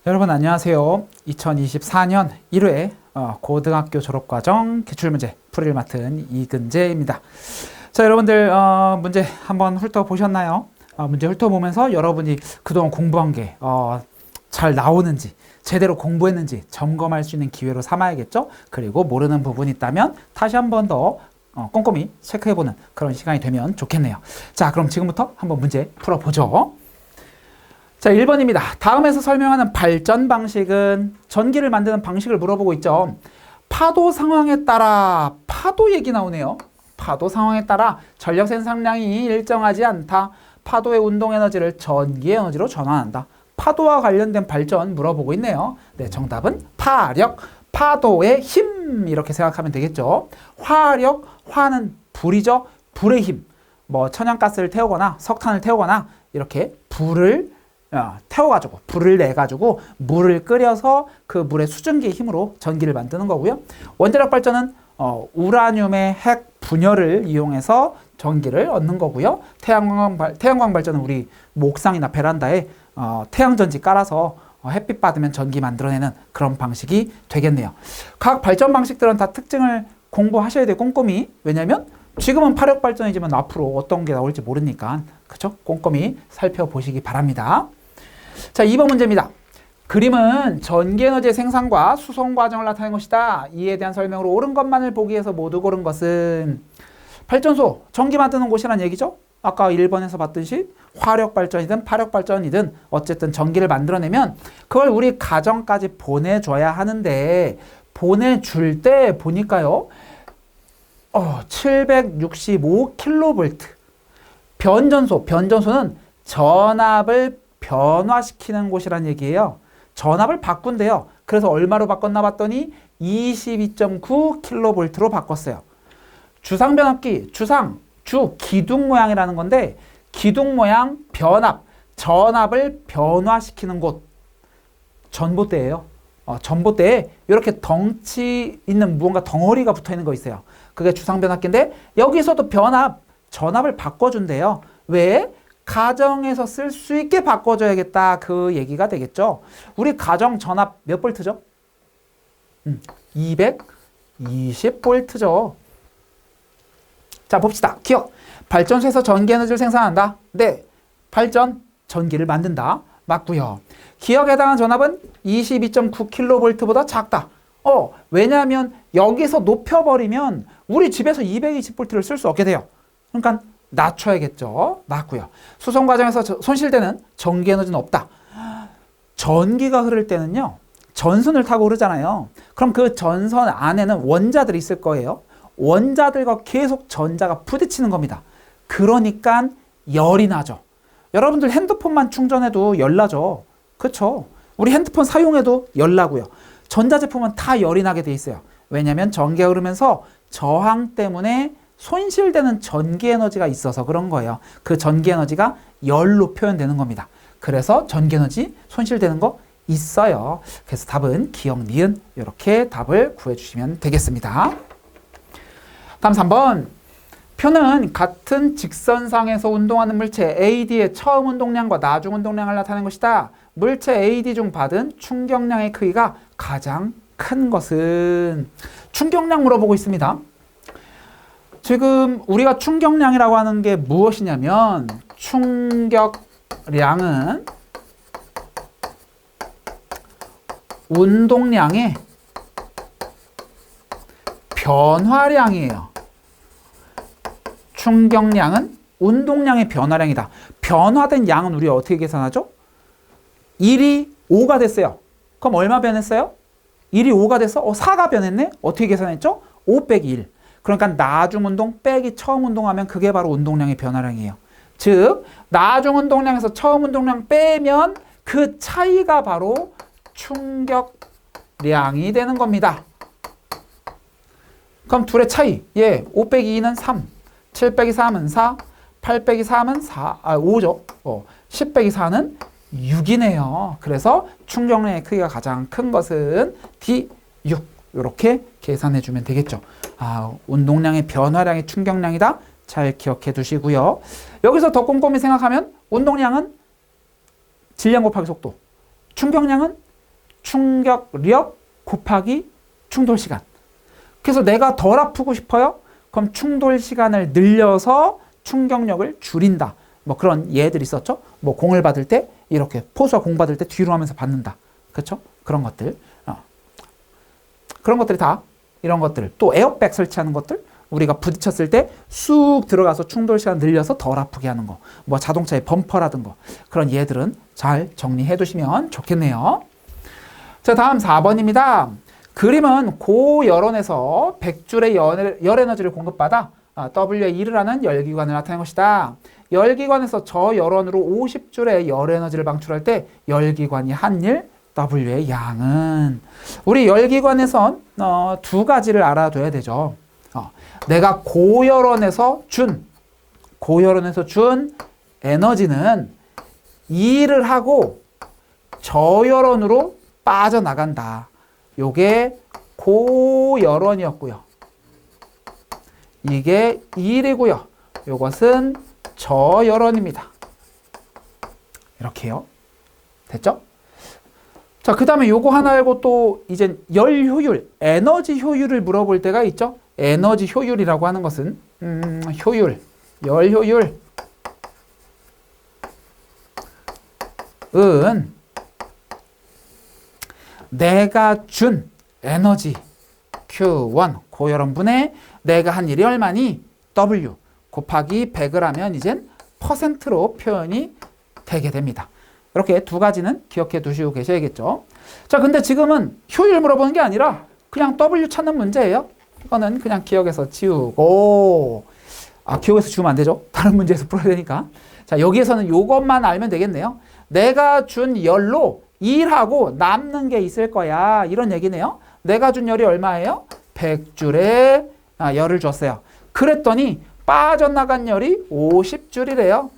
여러분 안녕하세요. 2024년 1회 고등학교 졸업과정 기출문제 풀이를 맡은 이근재입니다. 자, 여러분들 문제 한번 훑어보셨나요? 문제 훑어보면서 여러분이 그동안 공부한 게 잘 나오는지 제대로 공부했는지 점검할 수 있는 기회로 삼아야겠죠? 그리고 모르는 부분이 있다면 다시 한 번 더 꼼꼼히 체크해보는 그런 시간이 되면 좋겠네요. 자, 그럼 지금부터 한번 문제 풀어보죠. 자, 1번입니다. 다음에서 설명하는 발전 방식은 전기를 만드는 방식을 물어보고 있죠. 파도 상황에 따라 파도 얘기 나오네요. 파도 상황에 따라 전력 생산량이 일정하지 않다. 파도의 운동 에너지를 전기 에너지로 전환한다. 파도와 관련된 발전 물어보고 있네요. 네, 정답은 파력, 파도의 힘 이렇게 생각하면 되겠죠. 화력, 화는 불이죠. 불의 힘. 뭐 천연가스를 태우거나 석탄을 태우거나 이렇게 불을 태워가지고 불을 내가지고 물을 끓여서 그 물의 수증기의 힘으로 전기를 만드는 거고요. 원자력 발전은 우라늄의 핵 분열을 이용해서 전기를 얻는 거고요. 태양광 발전은 우리 옥상이나 베란다에 태양전지 깔아서 햇빛 받으면 전기 만들어내는 그런 방식이 되겠네요. 각 발전 방식들은 다 특징을 공부하셔야 돼요. 꼼꼼히. 왜냐하면 지금은 파력 발전이지만 앞으로 어떤 게 나올지 모르니까 그쵸? 꼼꼼히 살펴보시기 바랍니다. 자, 2번 문제입니다. 그림은 전기에너지의 생산과 수송 과정을 나타낸 것이다. 이에 대한 설명으로 옳은 것만을 보기 위해서 모두 고른 것은 발전소, 전기 만드는 곳이란 얘기죠. 아까 1번에서 봤듯이 화력 발전이든 파력 발전이든 어쨌든 전기를 만들어내면 그걸 우리 가정까지 보내줘야 하는데 보내줄 때 보니까요. 765kV 변전소는 전압을 변화시키는 곳이란 얘기예요. 전압을 바꾼대요. 그래서 얼마로 바꿨나 봤더니 22.9kV로 바꿨어요. 주상 변압기, 주 기둥 모양이라는 건데 기둥 모양 변압, 전압을 변화시키는 곳 전봇대예요. 전봇대에 이렇게 덩치 있는 무언가 덩어리가 붙어 있는 거 있어요. 그게 주상 변압기인데 여기서도 전압을 바꿔준대요. 왜? 가정에서 쓸 수 있게 바꿔줘야겠다. 그 얘기가 되겠죠. 우리 가정 전압 몇 볼트죠? 220볼트죠. 자, 봅시다. 기억. 발전소에서 전기 에너지를 생산한다. 네. 발전, 전기를 만든다. 맞고요. 기억에 해당하는 전압은 22.9kV보다 작다. 왜냐하면 여기서 높여버리면 우리 집에서 220볼트를 쓸 수 없게 돼요. 그러니까 낮춰야겠죠. 맞고요. 수송 과정에서 손실되는 전기 에너지는 없다. 전기가 흐를 때는요. 전선을 타고 흐르잖아요. 그럼 그 전선 안에는 원자들이 있을 거예요. 원자들과 계속 전자가 부딪히는 겁니다. 그러니까 열이 나죠. 여러분들 핸드폰만 충전해도 열 나죠. 그렇죠? 우리 핸드폰 사용해도 열 나고요. 전자제품은 다 열이 나게 돼 있어요. 왜냐하면 전기가 흐르면서 저항 때문에 손실되는 전기 에너지가 있어서 그런 거예요. 그 전기 에너지가 열로 표현되는 겁니다. 그래서 전기 에너지 손실되는 거 있어요. 그래서 답은 기억, 니은 이렇게 답을 구해주시면 되겠습니다. 다음 3번. 표는 같은 직선상에서 운동하는 물체 AD의 처음 운동량과 나중 운동량을 나타낸 것이다. 물체 AD 중 받은 충격량의 크기가 가장 큰 것은 충격량 물어보고 있습니다. 지금 우리가 충격량이라고 하는 게 무엇이냐면 충격량은 운동량의 변화량이에요. 충격량은 운동량의 변화량이다. 변화된 양은 우리가 어떻게 계산하죠? 1이 5가 됐어요. 그럼 얼마 변했어요? 1이 5가 돼서 4가 변했네? 어떻게 계산했죠? 5 빼기 1. 그러니까 나중 운동 빼기 처음 운동하면 그게 바로 운동량의 변화량이에요. 즉 나중 운동량에서 처음 운동량 빼면 그 차이가 바로 충격량이 되는 겁니다. 그럼 둘의 차이. 5 빼기 2는 3. 7 빼기 3은 4. 8 빼기 3은 5죠. 10 빼기 4는 6이네요. 그래서 충격량의 크기가 가장 큰 것은 D6. 이렇게 계산해 주면 되겠죠. 운동량의 변화량이 충격량이다. 잘 기억해 두시고요. 여기서 더 꼼꼼히 생각하면 운동량은 질량 곱하기 속도, 충격량은 충격력 곱하기 충돌 시간. 그래서 내가 덜 아프고 싶어요? 그럼 충돌 시간을 늘려서 충격력을 줄인다. 뭐 그런 예들이 있었죠. 뭐 공을 받을 때 이렇게 포수가 공 받을 때 뒤로 하면서 받는다. 그렇죠? 그런 것들. 그런 것들이 다 이런 것들. 또 에어백 설치하는 것들. 우리가 부딪혔을 때 쑥 들어가서 충돌 시간 늘려서 덜 아프게 하는 거. 뭐 자동차의 범퍼라든가 그런 예들은 잘 정리해 두시면 좋겠네요. 자, 다음 4번입니다. 그림은 고열원에서 100줄의 열 에너지를 공급받아 W에 1을 하는 열기관을 나타낸 것이다. 열기관에서 저열원으로 50줄의 열 에너지를 방출할 때 열기관이 한 일 W의 양은, 우리 열기관에선 두 가지를 알아둬야 되죠. 내가 고열원에서 준 에너지는 일을 하고 저열원으로 빠져나간다. 요게 고열원이었고요. 이게 1이고요. 요것은 저열원입니다. 이렇게요. 됐죠? 자, 그 다음에 요거 하나 알고 또 이제 열 효율, 에너지 효율을 물어볼 때가 있죠. 에너지 효율이라고 하는 것은 효율, 열 효율은 내가 준 에너지 Q1 고열원분의 내가 한 일이 얼마니? W 곱하기 100을 하면 이젠 퍼센트로 표현이 되게 됩니다. 이렇게 두 가지는 기억해 두시고 계셔야겠죠. 자, 근데 지금은 효율 물어보는 게 아니라 그냥 W 찾는 문제예요. 이거는 그냥 기억해서 지우고, 기억해서 지우면 안 되죠. 다른 문제에서 풀어야 되니까. 자, 여기에서는 이것만 알면 되겠네요. 내가 준 열로 일하고 남는 게 있을 거야. 이런 얘기네요. 내가 준 열이 얼마예요? 100줄의 열을 줬어요. 그랬더니 빠져나간 열이 50줄이래요.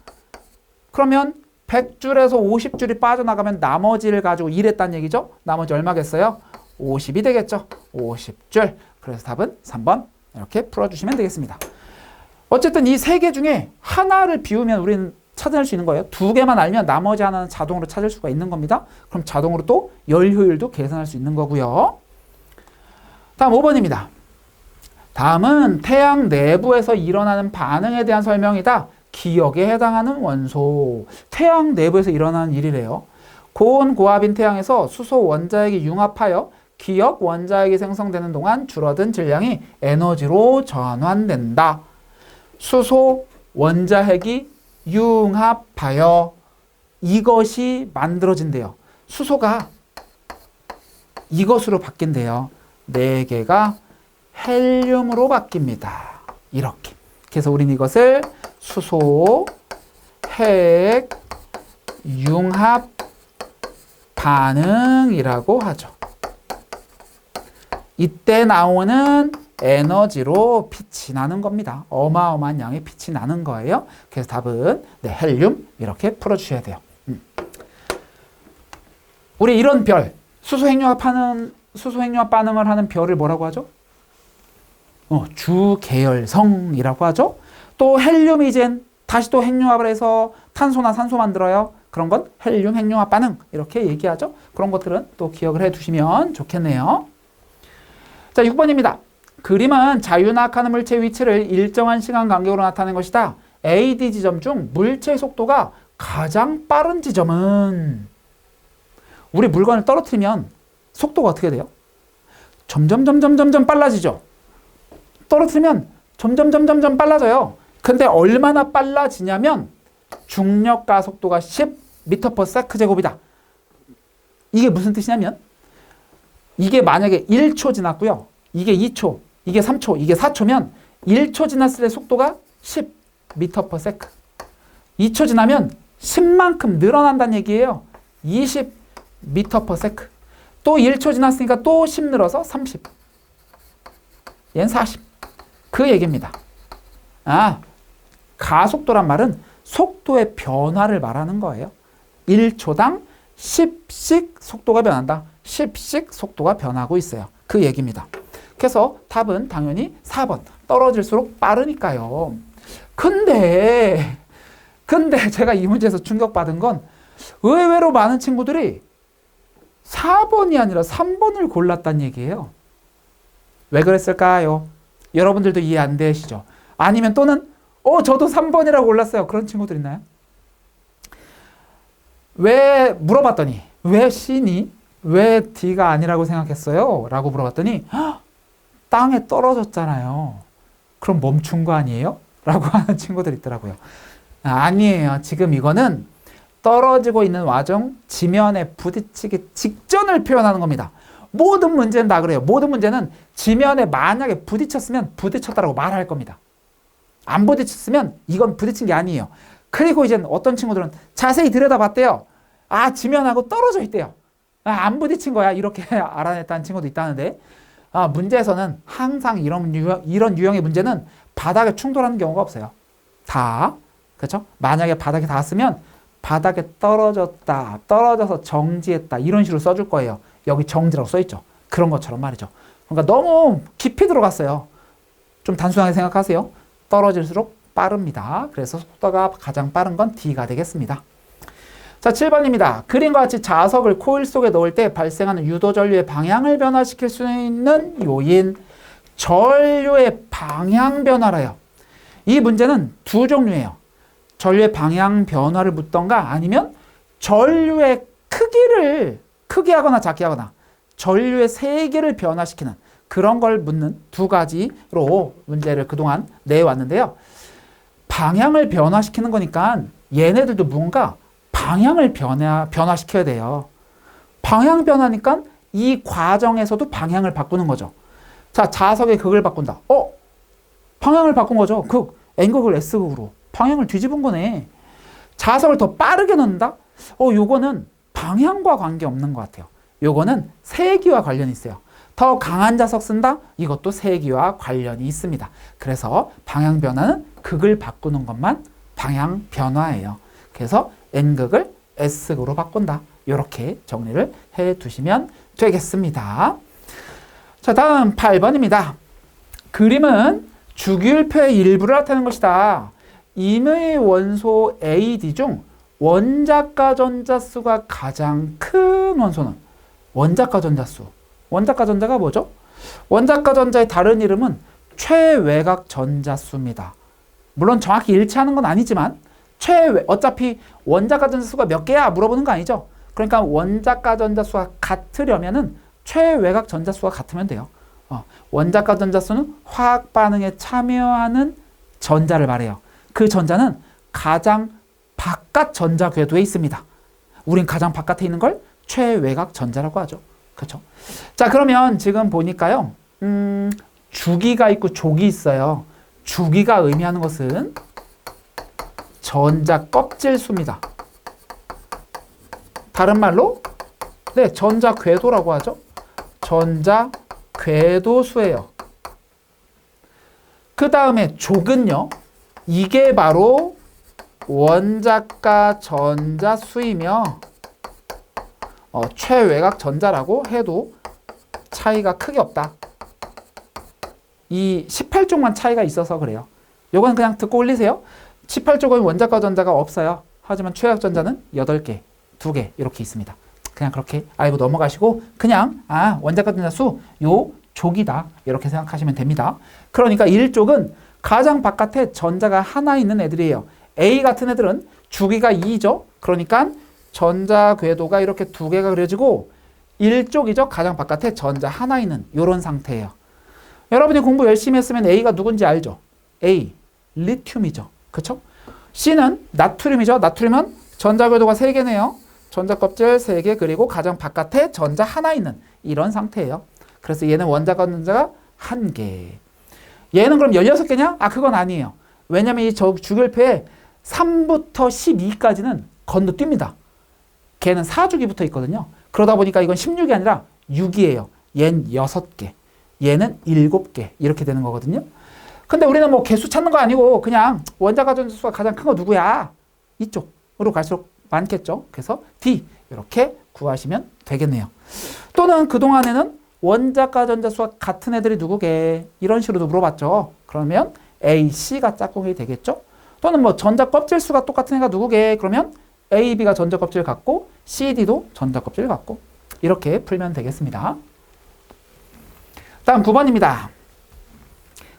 그러면 100줄에서 50줄이 빠져나가면 나머지를 가지고 일했다는 얘기죠. 나머지 얼마겠어요? 50이 되겠죠. 50줄. 그래서 답은 3번 이렇게 풀어주시면 되겠습니다. 어쨌든 이 세 개 중에 하나를 비우면 우리는 찾을 수 있는 거예요. 두 개만 알면 나머지 하나는 자동으로 찾을 수가 있는 겁니다. 그럼 자동으로 또 열 효율도 계산할 수 있는 거고요. 다음 5번입니다. 다음은 태양 내부에서 일어나는 반응에 대한 설명이다. 기역에 해당하는 원소. 태양 내부에서 일어나는 일이래요. 고온 고압인 태양에서 수소 원자핵이 융합하여 기역 원자핵이 생성되는 동안 줄어든 질량이 에너지로 전환된다. 수소 원자핵이 융합하여 이것이 만들어진대요. 수소가 이것으로 바뀐대요. 4개가 헬륨으로 바뀝니다. 이렇게. 그래서 우리는 이것을 수소 핵 융합 반응이라고 하죠. 이때 나오는 에너지로 빛이 나는 겁니다. 어마어마한 양의 빛이 나는 거예요. 그래서 답은 헬륨 이렇게 풀어주셔야 돼요. 우리 이런 별, 수소 핵융합 반응을 하는 별을 뭐라고 하죠? 주계열성이라고 하죠. 또 헬륨이 이젠 다시 또 핵융합을 해서 탄소나 산소 만들어요. 그런 건 헬륨 핵융합 반응 이렇게 얘기하죠. 그런 것들은 또 기억을 해 두시면 좋겠네요. 자, 6번입니다. 그림은 자유낙하는 물체의 위치를 일정한 시간 간격으로 나타낸 것이다. AD 지점 중 물체의 속도가 가장 빠른 지점은, 우리 물건을 떨어뜨리면 속도가 어떻게 돼요? 점점 빨라지죠. 떨어뜨리면 점점 빨라져요. 근데 얼마나 빨라지냐면 중력가 속도가 10m/s 제곱이다. 이게 무슨 뜻이냐면 이게 만약에 1초 지났고요. 이게 2초, 이게 3초, 이게 4초면 1초 지났을 때 속도가 10m/s. 2초 지나면 10만큼 늘어난다는 얘기예요. 20m/s. 또 1초 지났으니까 또 10 늘어서 30. 얘는 40. 그 얘기입니다. 가속도란 말은 속도의 변화를 말하는 거예요. 1초당 10씩 속도가 변한다. 10씩 속도가 변하고 있어요. 그 얘기입니다. 그래서 답은 당연히 4번. 떨어질수록 빠르니까요. 근데 제가 이 문제에서 충격받은 건 의외로 많은 친구들이 4번이 아니라 3번을 골랐다는 얘기예요. 왜 그랬을까요? 여러분들도 이해 안 되시죠? 아니면 또는 저도 3번이라고 골랐어요. 그런 친구들 있나요? 왜 물어봤더니 왜 C니? 왜 D가 아니라고 생각했어요? 라고 물어봤더니 땅에 떨어졌잖아요. 그럼 멈춘 거 아니에요? 라고 하는 친구들 있더라고요. 아니에요. 지금 이거는 떨어지고 있는 와중 지면에 부딪히기 직전을 표현하는 겁니다. 모든 문제는 다 그래요. 모든 문제는 지면에 만약에 부딪혔으면 부딪혔다라고 말할 겁니다. 안 부딪혔으면 이건 부딪힌 게 아니에요. 그리고 이제 어떤 친구들은 자세히 들여다봤대요. 지면하고 떨어져 있대요. 안 부딪힌 거야. 이렇게 알아냈다는 친구도 있다는데, 문제에서는 항상 이런 유형의 문제는 바닥에 충돌하는 경우가 없어요. 그렇죠? 만약에 바닥에 닿았으면 바닥에 떨어졌다, 떨어져서 정지했다, 이런 식으로 써줄 거예요. 여기 정지라고 써있죠. 그런 것처럼 말이죠. 그러니까 너무 깊이 들어갔어요. 좀 단순하게 생각하세요. 떨어질수록 빠릅니다. 그래서 속도가 가장 빠른 건 D가 되겠습니다. 자, 7번입니다. 그림과 같이 자석을 코일 속에 넣을 때 발생하는 유도 전류의 방향을 변화시킬 수 있는 요인, 전류의 방향 변화래요. 이 문제는 두 종류예요. 전류의 방향 변화를 묻던가 아니면 전류의 크기를 크게 하거나 작게 하거나 전류의 세기를 변화시키는 그런 걸 묻는 두 가지로 문제를 그동안 내왔는데요. 방향을 변화시키는 거니까 얘네들도 뭔가 방향을 변화시켜야 돼요. 방향 변화니까 이 과정에서도 방향을 바꾸는 거죠. 자, 자석의 극을 바꾼다. 방향을 바꾼 거죠. 극, N극을 S극으로. 방향을 뒤집은 거네. 자석을 더 빠르게 넣는다? 요거는 방향과 관계없는 것 같아요. 요거는 세기와 관련이 있어요. 더 강한 자석 쓴다? 이것도 세기와 관련이 있습니다. 그래서 방향 변화는 극을 바꾸는 것만 방향 변화예요. 그래서 N극을 S극으로 바꾼다. 이렇게 정리를 해 두시면 되겠습니다. 자, 다음 8번입니다. 그림은 주기율표의 일부를 나타내는 것이다. 임의 원소 AD 중 원자가 전자수가 가장 큰 원소는 원자가 전자수. 원자가 전자가 뭐죠? 원자가 전자의 다른 이름은 최외곽 전자수입니다. 물론 정확히 일치하는 건 아니지만 어차피 원자가 전자수가 몇 개야? 물어보는 거 아니죠? 그러니까 원자가 전자수가 같으려면은 최외곽 전자수가 같으면 돼요. 원자가 전자수는 화학 반응에 참여하는 전자를 말해요. 그 전자는 가장 바깥 전자 궤도에 있습니다. 우린 가장 바깥에 있는 걸 최외곽 전자라고 하죠. 그렇죠? 자, 그러면 지금 보니까요. 주기가 있고 족이 있어요. 주기가 의미하는 것은 전자 껍질 수입니다. 다른 말로 전자 궤도라고 하죠. 전자 궤도 수예요. 그 다음에 족은요. 이게 바로 원자가 전자 수이며 최외곽 전자라고 해도 차이가 크게 없다. 이 18쪽만 차이가 있어서 그래요. 요건 그냥 듣고 올리세요. 18쪽은 원자가 전자가 없어요. 하지만 최외곽 전자는 8개, 2개 이렇게 있습니다. 그냥 그렇게 알고 넘어가시고 그냥 원자가 전자 수 요 족이다 이렇게 생각하시면 됩니다. 그러니까 1족은 가장 바깥에 전자가 하나 있는 애들이에요. A 같은 애들은 주기가 2죠. 그러니까 전자 궤도가 이렇게 2개가 그려지고 1족이죠. 가장 바깥에 전자 하나 있는 이런 상태예요. 여러분이 공부 열심히 했으면 A가 누군지 알죠? A, 리튬이죠. 그렇죠? C는 나트륨이죠. 나트륨은 전자 궤도가 3개네요. 전자 껍질 3개 그리고 가장 바깥에 전자 하나 있는 이런 상태예요. 그래서 얘는 원자가 전자가 1개. 얘는 그럼 16개냐? 그건 아니에요. 왜냐면 이 주기율표에 3부터 12까지는 건너뜁니다. 걔는 4주기 붙어 있거든요. 그러다 보니까 이건 16이 아니라 6이에요. 얘는 6개. 얘는 7개. 이렇게 되는 거거든요. 근데 우리는 뭐 개수 찾는 거 아니고 그냥 원자가 전자수가 가장 큰 거 누구야? 이쪽으로 갈수록 많겠죠. 그래서 D 이렇게 구하시면 되겠네요. 또는 그동안에는 원자가 전자수가 같은 애들이 누구게? 이런 식으로도 물어봤죠. 그러면 A, C가 짝꿍이 되겠죠. 또는 뭐 전자 껍질 수가 똑같은 애가 누구게? 그러면 A, B가 전자 껍질 같고 C, D도 전자 껍질 같고 이렇게 풀면 되겠습니다. 다음 9번입니다.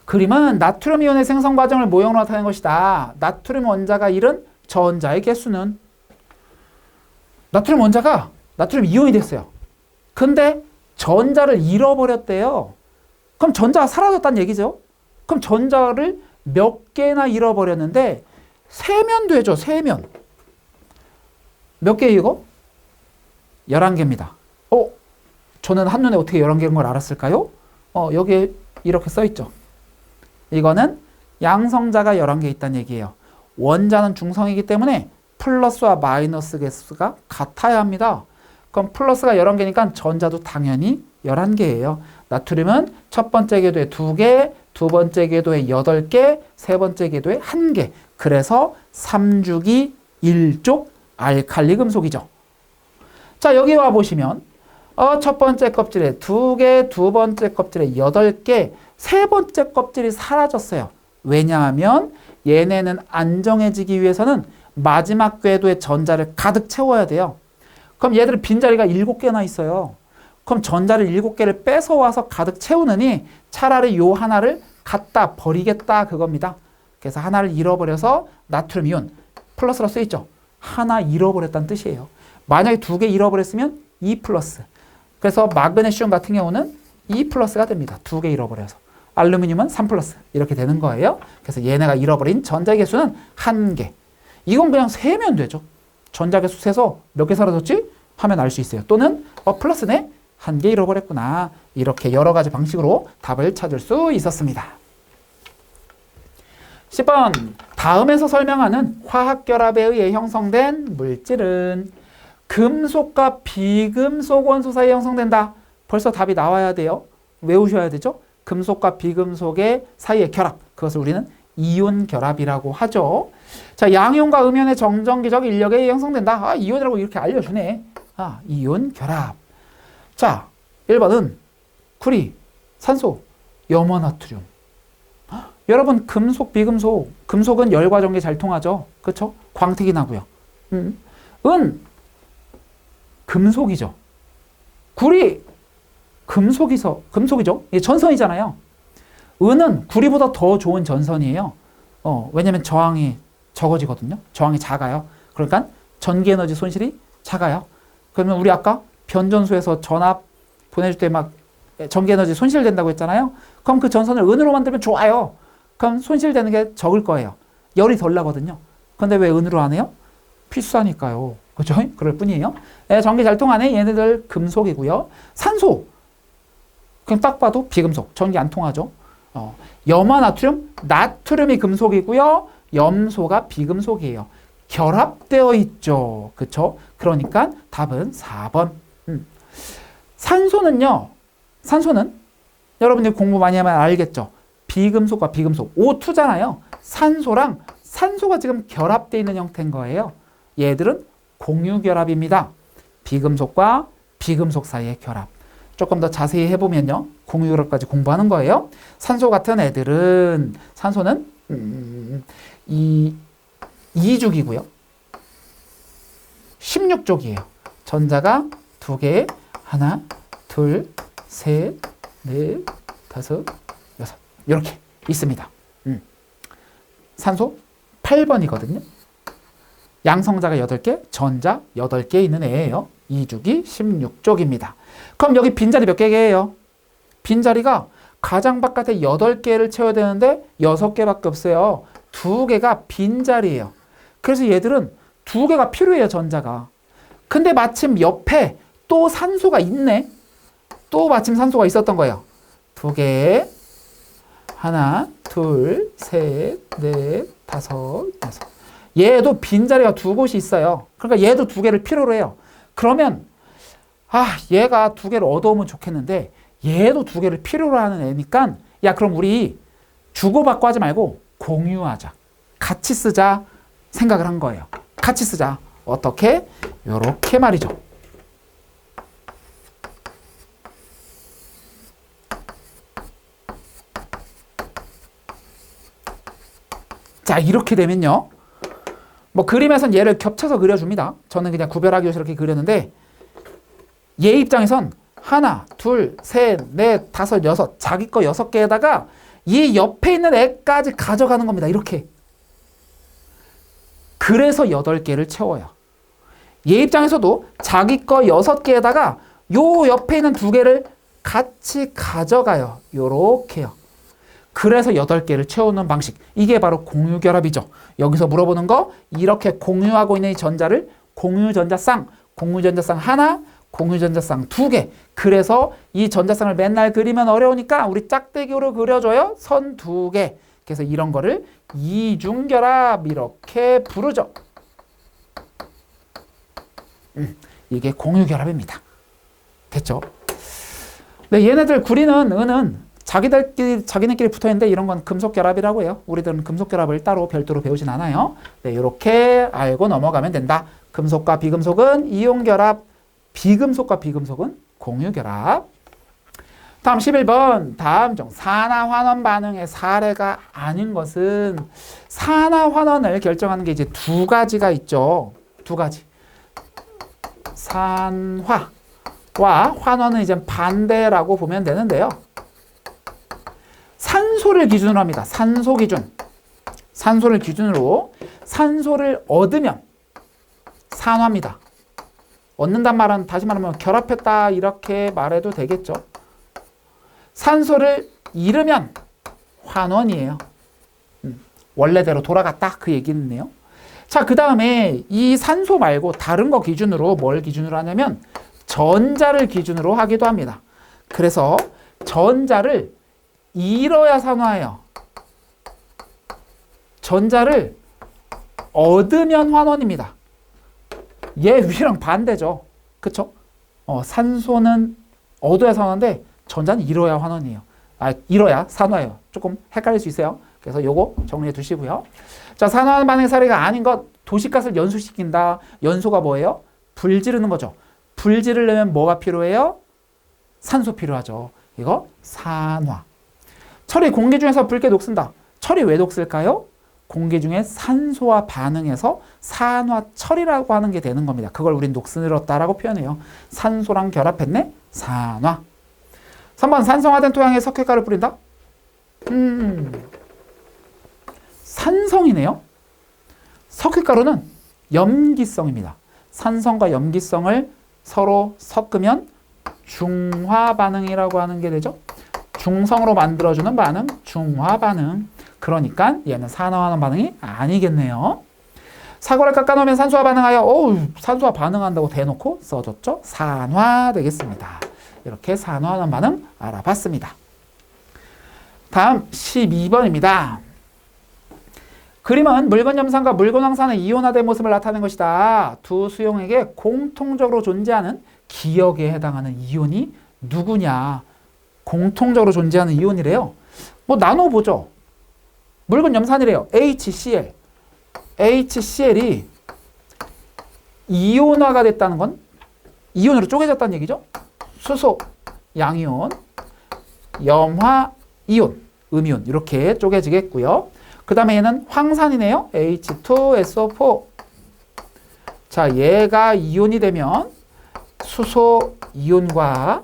그림은 나트륨 이온의 생성 과정을 모형으로 나타낸 것이다. 나트륨 원자가 잃은 전자의 개수는 나트륨 원자가 나트륨 이온이 됐어요. 근데 전자를 잃어버렸대요. 그럼 전자가 사라졌다는 얘기죠. 그럼 전자를 몇 개나 잃어버렸는데 세면 되죠. 세면. 몇 개 이거? 11개입니다. 저는 한눈에 어떻게 11개인 걸 알았을까요? 여기에 이렇게 써있죠. 이거는 양성자가 11개 있다는 얘기예요. 원자는 중성이기 때문에 플러스와 마이너스 개수가 같아야 합니다. 그럼 플러스가 11개니까 전자도 당연히 11개예요. 나트륨은 첫 번째 궤도에 2개, 두 번째 궤도에 8개, 세 번째 궤도에 1개. 그래서 3주기 1족 알칼리 금속이죠. 자, 여기 와 보시면 첫 번째 껍질에 2개, 두 번째 껍질에 8개, 세 번째 껍질이 사라졌어요. 왜냐하면 얘네는 안정해지기 위해서는 마지막 궤도에 전자를 가득 채워야 돼요. 그럼 얘들은 빈자리가 7개나 있어요. 그럼 전자를 7개를 뺏어와서 가득 채우느니 차라리 요 하나를 갖다 버리겠다 그겁니다. 그래서 하나를 잃어버려서 나트륨 이온 플러스로 쓰여있죠. 하나 잃어버렸다는 뜻이에요. 만약에 2개 잃어버렸으면 2 플러스. 그래서 마그네슘 같은 경우는 2 플러스가 됩니다. 2개 잃어버려서. 알루미늄은 3 플러스 이렇게 되는 거예요. 그래서 얘네가 잃어버린 전자 개수는 1개. 이건 그냥 세면 되죠. 전자 개수 세서 몇 개 사라졌지? 하면 알 수 있어요. 또는 플러스네? 1개 잃어버렸구나. 이렇게 여러 가지 방식으로 답을 찾을 수 있었습니다. 10번 다음에서 설명하는 화학결합에 의해 형성된 물질은 금속과 비금속 원소 사이에 형성된다. 벌써 답이 나와야 돼요. 외우셔야 되죠. 금속과 비금속의 사이의 결합. 그것을 우리는 이온 결합이라고 하죠. 자, 양이온과 음이온의 정전기적 인력에 의해 형성된다. 이온이라고 이렇게 알려주네. 이온 결합. 자, 1번은 구리, 산소, 염화나트륨. 여러분 금속, 비금속. 금속은 열과 전기 잘 통하죠. 그렇죠? 광택이 나고요. 은 금속이죠. 구리 금속이죠. 이게 전선이잖아요. 은은 구리보다 더 좋은 전선이에요. 왜냐면 저항이 적어지거든요. 저항이 작아요. 그러니까 전기 에너지 손실이 작아요. 그러면 우리 아까 변전소에서 전압 보내줄 때 막 전기 에너지 손실된다고 했잖아요. 그럼 그 전선을 은으로 만들면 좋아요. 그럼 손실되는 게 적을 거예요. 열이 덜 나거든요. 근데 왜 은으로 안 해요? 필수하니까요. 그죠? 그럴 뿐이에요. 전기 잘 통하네. 얘네들 금속이고요. 산소. 그냥 딱 봐도 비금속. 전기 안 통하죠. 염화나트륨. 나트륨이 금속이고요. 염소가 비금속이에요. 결합되어 있죠. 그쵸? 그러니까 답은 4번. 산소는 여러분들이 공부 많이 하면 알겠죠. 비금속과 비금속. O2잖아요. 산소가 지금 결합되어 있는 형태인 거예요. 얘들은 공유결합입니다. 비금속과 비금속 사이의 결합. 조금 더 자세히 해보면요. 공유결합까지 공부하는 거예요. 산소 같은 애들은 산소는 2죽이고요. 16족이에요. 전자가 2개, 하나, 둘, 셋, 넷, 다섯, 여섯 이렇게 있습니다. 산소 8번이거든요. 양성자가 8개, 전자 8개 있는 애예요. 2주기 16족입니다. 그럼 여기 빈자리 몇 개예요? 빈자리가 가장 바깥에 8개를 채워야 되는데 6개밖에 없어요. 2개가 빈자리예요. 그래서 얘들은 2개가 필요해요, 전자가. 근데 마침 옆에 또 산소가 있네. 또 마침 산소가 있었던 거예요. 2개, 하나, 둘, 셋, 넷, 다섯, 여섯. 얘도 빈자리가 2곳이 있어요. 그러니까 얘도 2개를 필요로 해요. 그러면 얘가 2개를 얻어오면 좋겠는데 얘도 2개를 필요로 하는 애니까 야, 그럼 우리 주고받고 하지 말고 공유하자. 같이 쓰자 생각을 한 거예요. 같이 쓰자. 어떻게? 요렇게 말이죠. 자, 이렇게 되면요. 뭐 그림에선 얘를 겹쳐서 그려줍니다. 저는 그냥 구별하기 위해서 이렇게 그렸는데 얘 입장에선 하나, 둘, 셋, 넷, 다섯, 여섯, 자기 거 6개에다가 이 옆에 있는 애까지 가져가는 겁니다. 이렇게. 그래서 8개를 채워요. 얘 입장에서도 자기 거 6개에다가 요 옆에 있는 2개를 같이 가져가요. 요렇게요. 그래서 8개를 채우는 방식. 이게 바로 공유결합이죠. 여기서 물어보는 거, 이렇게 공유하고 있는 이 전자를 공유전자쌍 하나, 공유전자쌍 2개. 그래서 이 전자쌍을 맨날 그리면 어려우니까 우리 짝대기로 그려줘요. 선 2개. 그래서 이런 거를 이중결합 이렇게 부르죠. 이게 공유결합입니다. 됐죠? 네, 얘네들 구리는 은은 자기네끼리 붙어있는데 이런 건 금속결합이라고 해요. 우리들은 금속결합을 따로 별도로 배우진 않아요. 네, 이렇게 알고 넘어가면 된다. 금속과 비금속은 이용결합, 비금속과 비금속은 공유결합. 다음 11번. 다음 중 산화환원 반응의 사례가 아닌 것은, 산화환원을 결정하는 게 이제 2가지가 있죠. 2가지. 산화와 환원은 이제 반대라고 보면 되는데요. 산소를 기준으로 합니다. 산소 기준. 산소를 기준으로 산소를 얻으면 산화입니다. 얻는단 말은 다시 말하면 결합했다 이렇게 말해도 되겠죠. 산소를 잃으면 환원이에요. 원래대로 돌아갔다 그 얘기는요. 자, 그 다음에 이 산소 말고 다른 거 기준으로 뭘 기준으로 하냐면 전자를 기준으로 하기도 합니다. 그래서 전자를 잃어야 산화해요. 전자를 얻으면 환원입니다. 얘 위랑 반대죠. 그쵸? 산소는 얻어야 산화인데 전자는 잃어야 환원이에요. 잃어야 산화예요. 조금 헷갈릴 수 있어요. 그래서 요거 정리해 두시고요. 자, 산화 반응의 사례가 아닌 것, 도시가스를 연소시킨다. 연소가 뭐예요? 불 지르는 거죠. 불 지르려면 뭐가 필요해요? 산소 필요하죠. 이거 산화. 철이 공기 중에서 붉게 녹슨다. 철이 왜 녹슬까요? 공기 중에 산소와 반응해서 산화철이라고 하는 게 되는 겁니다. 그걸 우린 녹슬었다라고 표현해요. 산소랑 결합했네? 산화. 3번 산성화된 토양에 석회가루 뿌린다. 산성이네요. 석회가루는 염기성입니다. 산성과 염기성을 서로 섞으면 중화 반응이라고 하는 게 되죠. 중성으로 만들어주는 반응, 중화 반응. 그러니까 얘는 산화하는 반응이 아니겠네요. 사고를 깎아놓으면 산소와 반응하여, 산소와 반응한다고 대놓고 써줬죠. 산화 되겠습니다. 이렇게 산화하는 반응 알아봤습니다. 다음 12번입니다. 그림은 물건 염산과 물건 황산의 이온화된 모습을 나타낸 것이다. 두 수용에게 공통적으로 존재하는 기억에 해당하는 이온이 누구냐? 공통적으로 존재하는 이온이래요. 뭐 나눠보죠. 물건 염산이래요. HCl. HCl이 이온화가 됐다는 건 이온으로 쪼개졌다는 얘기죠. 수소, 양이온, 염화, 이온, 음이온 이렇게 쪼개지겠고요. 그 다음에 얘는 황산이네요. H2SO4. 자, 얘가 이온이 되면 수소 이온과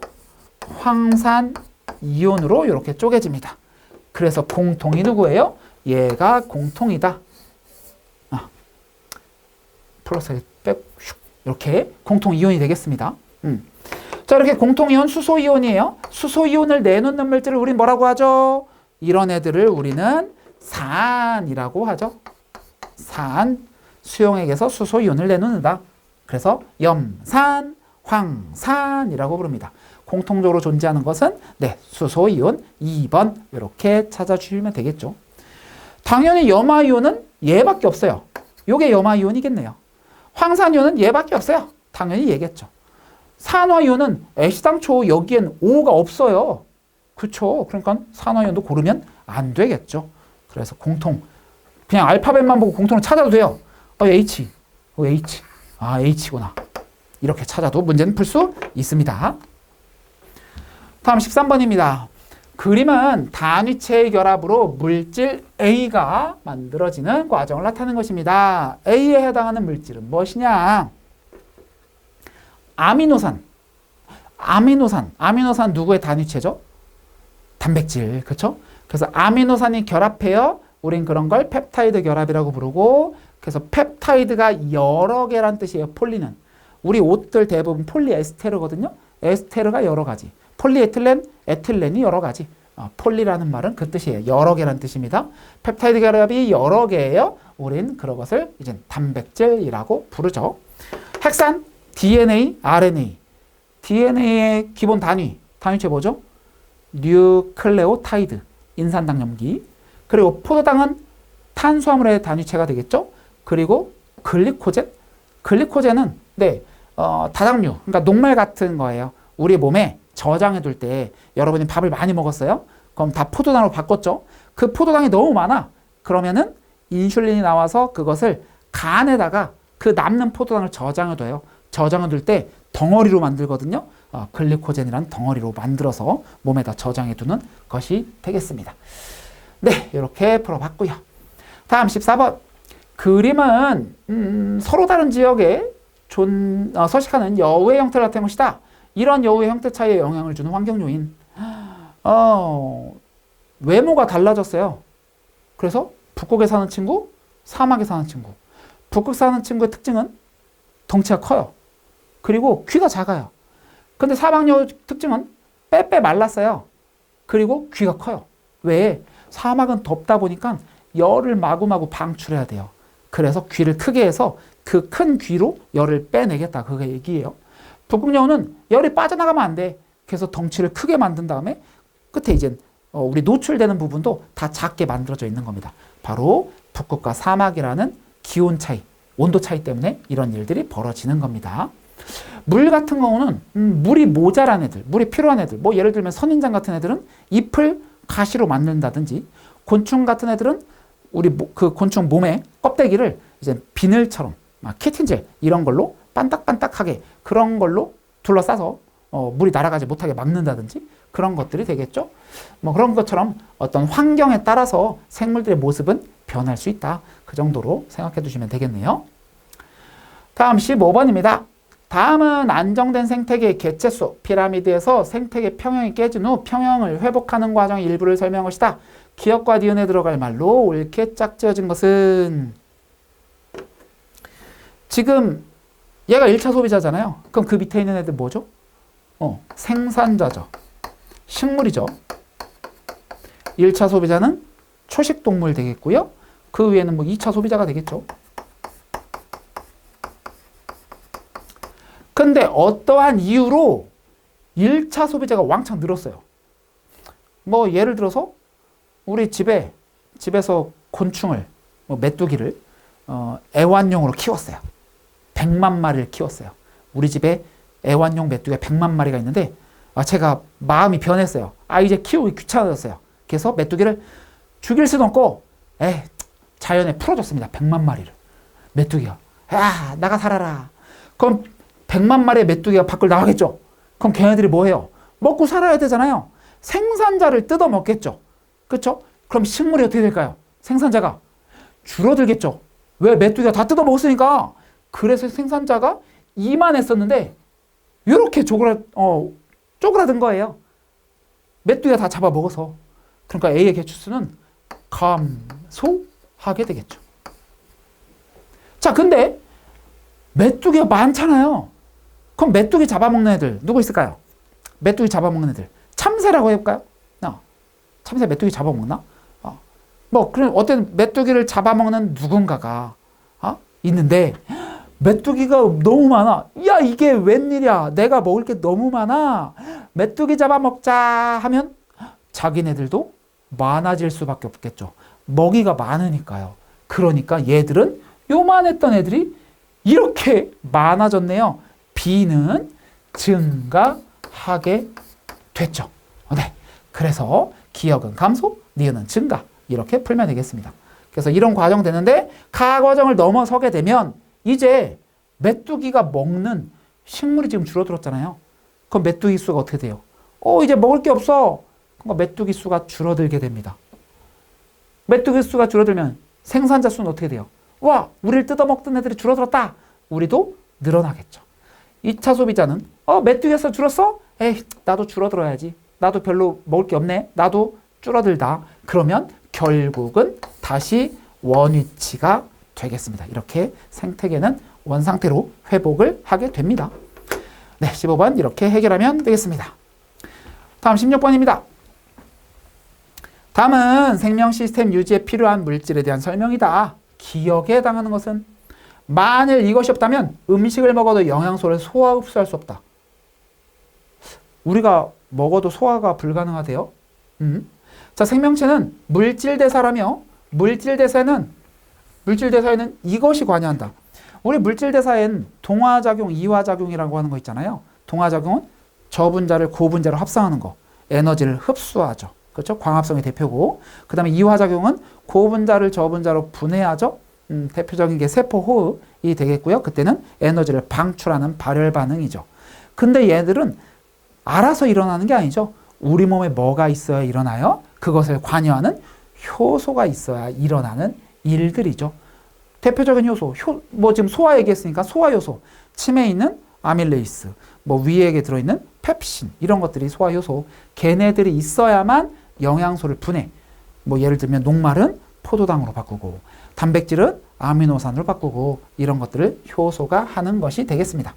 황산 이온으로 이렇게 쪼개집니다. 그래서 공통이 누구예요? 얘가 공통이다. 플러스 빼 이렇게 공통 이온이 되겠습니다. 자, 이렇게 공통 이온 수소 이온이에요. 수소 이온을 내놓는 물질을 우린 뭐라고 하죠? 이런 애들을 우리는 산이라고 하죠. 산, 수용액에서 수소 이온을 내놓는다. 그래서 염산, 황산이라고 부릅니다. 공통적으로 존재하는 것은 수소 이온 2번 이렇게 찾아주시면 되겠죠. 당연히 염화 이온은 얘밖에 없어요. 요게 염화 이온이겠네요. 황산 이온은 얘밖에 없어요. 당연히 얘겠죠. 산화 이온은 애시당초 여기엔 O가 없어요. 그렇죠. 그러니까 산화 이온도 고르면 안 되겠죠. 그래서 공통, 그냥 알파벳만 보고 공통을 찾아도 돼요. H, H, H구나. 이렇게 찾아도 문제는 풀 수 있습니다. 다음 13번입니다. 그림은 단위체의 결합으로 물질 A가 만들어지는 과정을 나타내는 것입니다. A에 해당하는 물질은 무엇이냐? 아미노산. 아미노산 누구의 단위체죠? 단백질, 그렇죠? 그래서 아미노산이 결합해요. 우린 그런 걸 펩타이드 결합이라고 부르고, 그래서 펩타이드가 여러 개란 뜻이에요. 폴리는. 우리 옷들 대부분 폴리에스테르거든요. 에스테르가 여러 가지. 폴리에틸렌, 에틸렌이 여러 가지. 폴리라는 말은 그 뜻이에요. 여러 개란 뜻입니다. 펩타이드 결합이 여러 개예요. 우린 그런 것을 이제 단백질이라고 부르죠. 핵산, DNA, RNA. DNA의 기본 단위체 뭐죠? 뉴클레오타이드, 인산당염기. 그리고 포도당은 탄수화물의 단위체가 되겠죠? 그리고 글리코젠은 다당류, 그러니까 녹말 같은 거예요. 우리 몸에 저장해둘 때 여러분이 밥을 많이 먹었어요? 그럼 다 포도당으로 바꿨죠? 그 포도당이 너무 많아. 그러면은 인슐린이 나와서 그것을 간에다가 그 남는 포도당을 저장해둬요. 저장해둘 때 덩어리로 만들거든요. 글리코젠이라는 덩어리로 만들어서 몸에다 저장해두는 것이 되겠습니다. 네, 이렇게 풀어봤고요. 다음 14번. 그림은 서로 다른 지역에 서식하는 여우의 형태를 나타낸 것이다. 이런 여우의 형태 차이에 영향을 주는 환경 요인. 외모가 달라졌어요. 그래서 북극에 사는 친구, 사막에 사는 친구. 북극 사는 친구의 특징은 덩치가 커요. 그리고 귀가 작아요. 근데 사막 여우 특징은 빼빼 말랐어요. 그리고 귀가 커요. 왜? 사막은 덥다 보니까 열을 마구마구 방출해야 돼요. 그래서 귀를 크게 해서 그 큰 귀로 열을 빼내겠다. 그게 얘기예요. 북극 여우는 열이 빠져나가면 안 돼. 그래서 덩치를 크게 만든 다음에 끝에 이제 우리 노출되는 부분도 다 작게 만들어져 있는 겁니다. 바로 북극과 사막이라는 기온 차이, 온도 차이 때문에 이런 일들이 벌어지는 겁니다. 물 같은 경우는 물이 모자란 애들, 물이 필요한 애들, 뭐 예를 들면 선인장 같은 애들은 잎을 가시로 만든다든지, 곤충 같은 애들은 우리 그 곤충 몸에 껍데기를 이제 비늘처럼 키틴젤 이런 걸로 반딱반딱하게 그런 걸로 둘러싸서 물이 날아가지 못하게 막는다든지 그런 것들이 되겠죠. 뭐 그런 것처럼 어떤 환경에 따라서 생물들의 모습은 변할 수 있다. 그 정도로 생각해 두시면 되겠네요. 다음 15번입니다. 다음은 안정된 생태계의 개체수, 피라미드에서 생태계 평형이 깨진 후 평형을 회복하는 과정의 일부를 설명한 것이다. 기역과 니은에 들어갈 말로 옳게 짝지어진 것은, 지금 얘가 1차 소비자잖아요. 그럼 그 밑에 있는 애들 뭐죠? 생산자죠. 식물이죠. 1차 소비자는 초식동물 되겠고요. 그 위에는 뭐 2차 소비자가 되겠죠. 근데 어떠한 이유로 1차 소비자가 왕창 늘었어요. 뭐 예를 들어서 우리 집에서 곤충을, 메뚜기를 애완용으로 키웠어요. 100만 마리를 키웠어요. 우리 집에 애완용 메뚜기가 100만 마리가 있는데 제가 마음이 변했어요. 이제 키우기 귀찮아졌어요. 그래서 메뚜기를 죽일 수도 없고 자연에 풀어줬습니다. 100만 마리를. 메뚜기가 나가 살아라. 그럼 100만 마리의 메뚜기가 밖을 나가겠죠. 그럼 걔네들이 뭐 해요? 먹고 살아야 되잖아요. 생산자를 뜯어 먹겠죠. 그렇죠? 그럼 식물이 어떻게 될까요? 생산자가 줄어들겠죠. 왜? 메뚜기가 다 뜯어 먹었으니까. 그래서 생산자가 이만했었는데 이렇게 쪼그라든 거예요. 메뚜기가 다 잡아먹어서. 그러니까 A의 개체수는 감소하게 되겠죠. 자, 근데 메뚜기가 많잖아요. 그럼 메뚜기 잡아먹는 애들 누구 있을까요? 메뚜기 잡아먹는 애들 참새라고 해볼까요? 참새 메뚜기 잡아먹나? 그럼 어떤 메뚜기를 잡아먹는 누군가가 있는데 메뚜기가 너무 많아. 야, 이게 웬일이야? 내가 먹을 게 너무 많아. 메뚜기 잡아먹자 하면 자기네들도 많아질 수밖에 없겠죠. 먹이가 많으니까요. 그러니까 얘들은 요만했던 애들이 이렇게 많아졌네요. B는 증가하게 됐죠. 네. 그래서 기역은 감소, 니은은 증가. 이렇게 풀면 되겠습니다. 그래서 이런 과정 되는데 가 과정을 넘어서게 되면 이제 메뚜기가 먹는 식물이 지금 줄어들었잖아요. 그럼 메뚜기 수가 어떻게 돼요? 이제 먹을 게 없어. 그러니까 메뚜기 수가 줄어들게 됩니다. 메뚜기 수가 줄어들면 생산자 수는 어떻게 돼요? 와, 우리를 뜯어먹던 애들이 줄어들었다. 우리도 늘어나겠죠. 2차 소비자는 메뚜기가 줄었어? 에이, 나도 줄어들어야지. 나도 별로 먹을 게 없네. 나도 줄어들다. 그러면 결국은 다시 원위치가 되겠습니다. 이렇게 생태계는 원상태로 회복을 하게 됩니다. 네, 15번 이렇게 해결하면 되겠습니다. 다음 16번입니다. 다음은 생명 시스템 유지에 필요한 물질에 대한 설명이다. 기억에 해당하는 것은 만일 이것이 없다면 음식을 먹어도 영양소를 소화 흡수할 수 없다. 우리가 먹어도 소화가 불가능하대요. 자, 생명체는 물질 대사라며 물질 대사에는 이것이 관여한다. 우리 물질 대사엔 동화작용, 이화작용이라고 하는 거 있잖아요. 동화작용은 저분자를 고분자로 합성하는 거, 에너지를 흡수하죠. 그렇죠? 광합성의 대표고. 그 다음에 이화작용은 고분자를 저분자로 분해하죠. 대표적인 게 세포호흡이 되겠고요. 그때는 에너지를 방출하는 발열 반응이죠. 근데 얘들은 알아서 일어나는 게 아니죠. 우리 몸에 뭐가 있어야 일어나요? 그것을 관여하는 효소가 있어야 일어나는 일들이죠. 대표적인 효소, 지금 소화 얘기했으니까 소화 효소, 침에 있는 아밀레이스, 위액에 들어있는 펩신, 이런 것들이 소화 효소. 걔네들이 있어야만 영양소를 분해. 예를 들면 녹말은 포도당으로 바꾸고, 단백질은 아미노산으로 바꾸고, 이런 것들을 효소가 하는 것이 되겠습니다.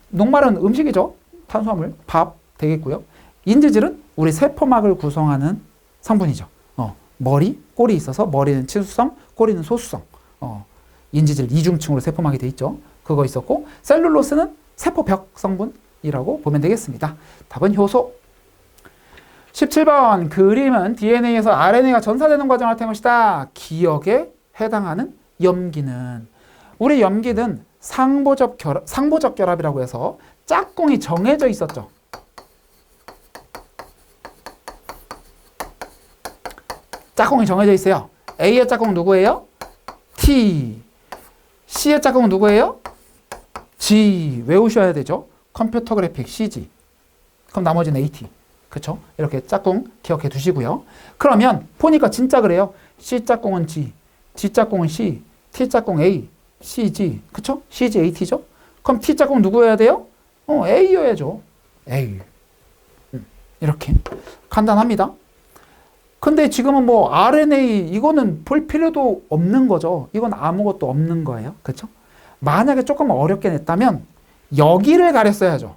녹말은 음식이죠. 탄수화물, 밥 되겠고요. 인지질은 우리 세포막을 구성하는 성분이죠. 머리, 꼬리 있어서 머리는 치수성, 꼬리는 소수성. 인지질 이중층으로 세포막이 돼 있죠. 그거 있었고, 셀룰로스는 세포벽 성분이라고 보면 되겠습니다. 답은 효소. 17번 그림은 DNA에서 RNA가 전사되는 과정을 나타낸 것이다. 기억에 해당하는 염기는, 우리 염기는 상보적 결합이라고 해서 짝꿍이 정해져 있었죠. 짝꿍이 정해져 있어요. A의 짝꿍 누구예요? T. C의 짝꿍 누구예요? G. 외우셔야 되죠. 컴퓨터 그래픽 CG. 그럼 나머지는 AT. 그쵸? 이렇게 짝꿍 기억해 두시고요. 그러면 보니까 진짜 그래요. C 짝꿍은 G, G 짝꿍은 C, T 짝꿍 A, CG. 그쵸? CG, AT죠? 그럼 T 짝꿍 누구여야 돼요? A여야죠. A. 이렇게 간단합니다. 근데 지금은 RNA 이거는 볼 필요도 없는 거죠. 이건 아무것도 없는 거예요. 그렇죠? 만약에 조금 어렵게 냈다면 여기를 가렸어야죠.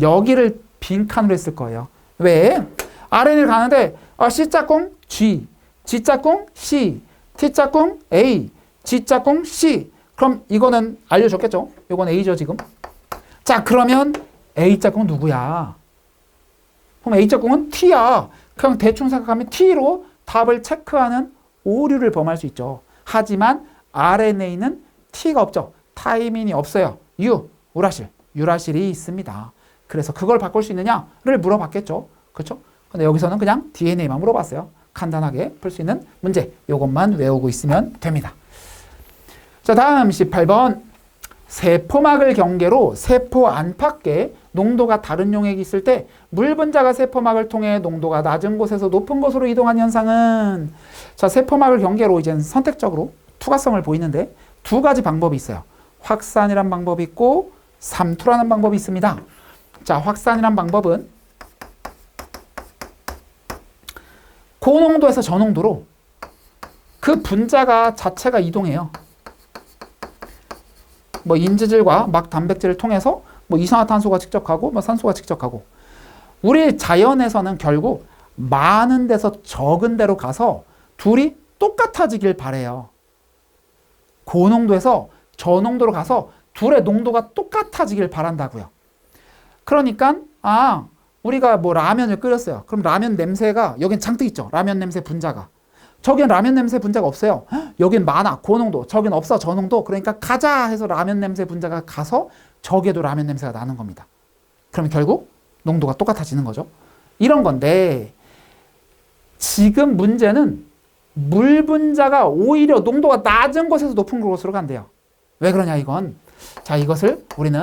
여기를 빈칸으로 했을 거예요. 왜? RNA를 가는데 C 짝꿍 G, G 짝꿍 C, T 짝꿍 A, G 짝꿍 C. 그럼 이거는 알려줬겠죠? 이건 A죠 지금. 자, 그러면 A 짝꿍 누구야? 그럼 A 짝꿍은 T야. 그냥 대충 생각하면 T로 답을 체크하는 오류를 범할 수 있죠. 하지만 RNA는 T가 없죠. 타이민이 없어요. 유라실이 있습니다. 그래서 그걸 바꿀 수 있느냐를 물어봤겠죠. 그렇죠? 근데 여기서는 그냥 DNA만 물어봤어요. 간단하게 풀 수 있는 문제. 이것만 외우고 있으면 됩니다. 자, 다음 18번. 세포막을 경계로 세포 안팎에 농도가 다른 용액이 있을 때 물 분자가 세포막을 통해 농도가 낮은 곳에서 높은 곳으로 이동한 현상은, 자, 세포막을 경계로 이제 선택적으로 투과성을 보이는데 두 가지 방법이 있어요. 확산이란 방법이 있고 삼투라는 방법이 있습니다. 자, 확산이란 방법은 고농도에서 저농도로 그 분자가 자체가 이동해요. 인지질과 막 단백질을 통해서 이산화탄소가 직접 가고 산소가 직접 가고. 우리 자연에서는 결국 많은 데서 적은 데로 가서 둘이 똑같아지길 바래요. 고농도에서 저농도로 가서 둘의 농도가 똑같아지길 바란다고요. 그러니까 우리가 라면을 끓였어요. 그럼 라면 냄새가 여긴 잔뜩 있죠. 라면 냄새 분자가. 저긴 라면 냄새 분자가 없어요. 여긴 많아. 고농도. 저긴 없어. 저농도. 그러니까 가자 해서 라면 냄새 분자가 가서 저게도 라면 냄새가 나는 겁니다. 그럼 결국 농도가 똑같아지는 거죠. 이런 건데 지금 문제는 물 분자가 오히려 농도가 낮은 곳에서 높은 곳으로 간대요. 왜 그러냐 이건. 자, 이것을 우리는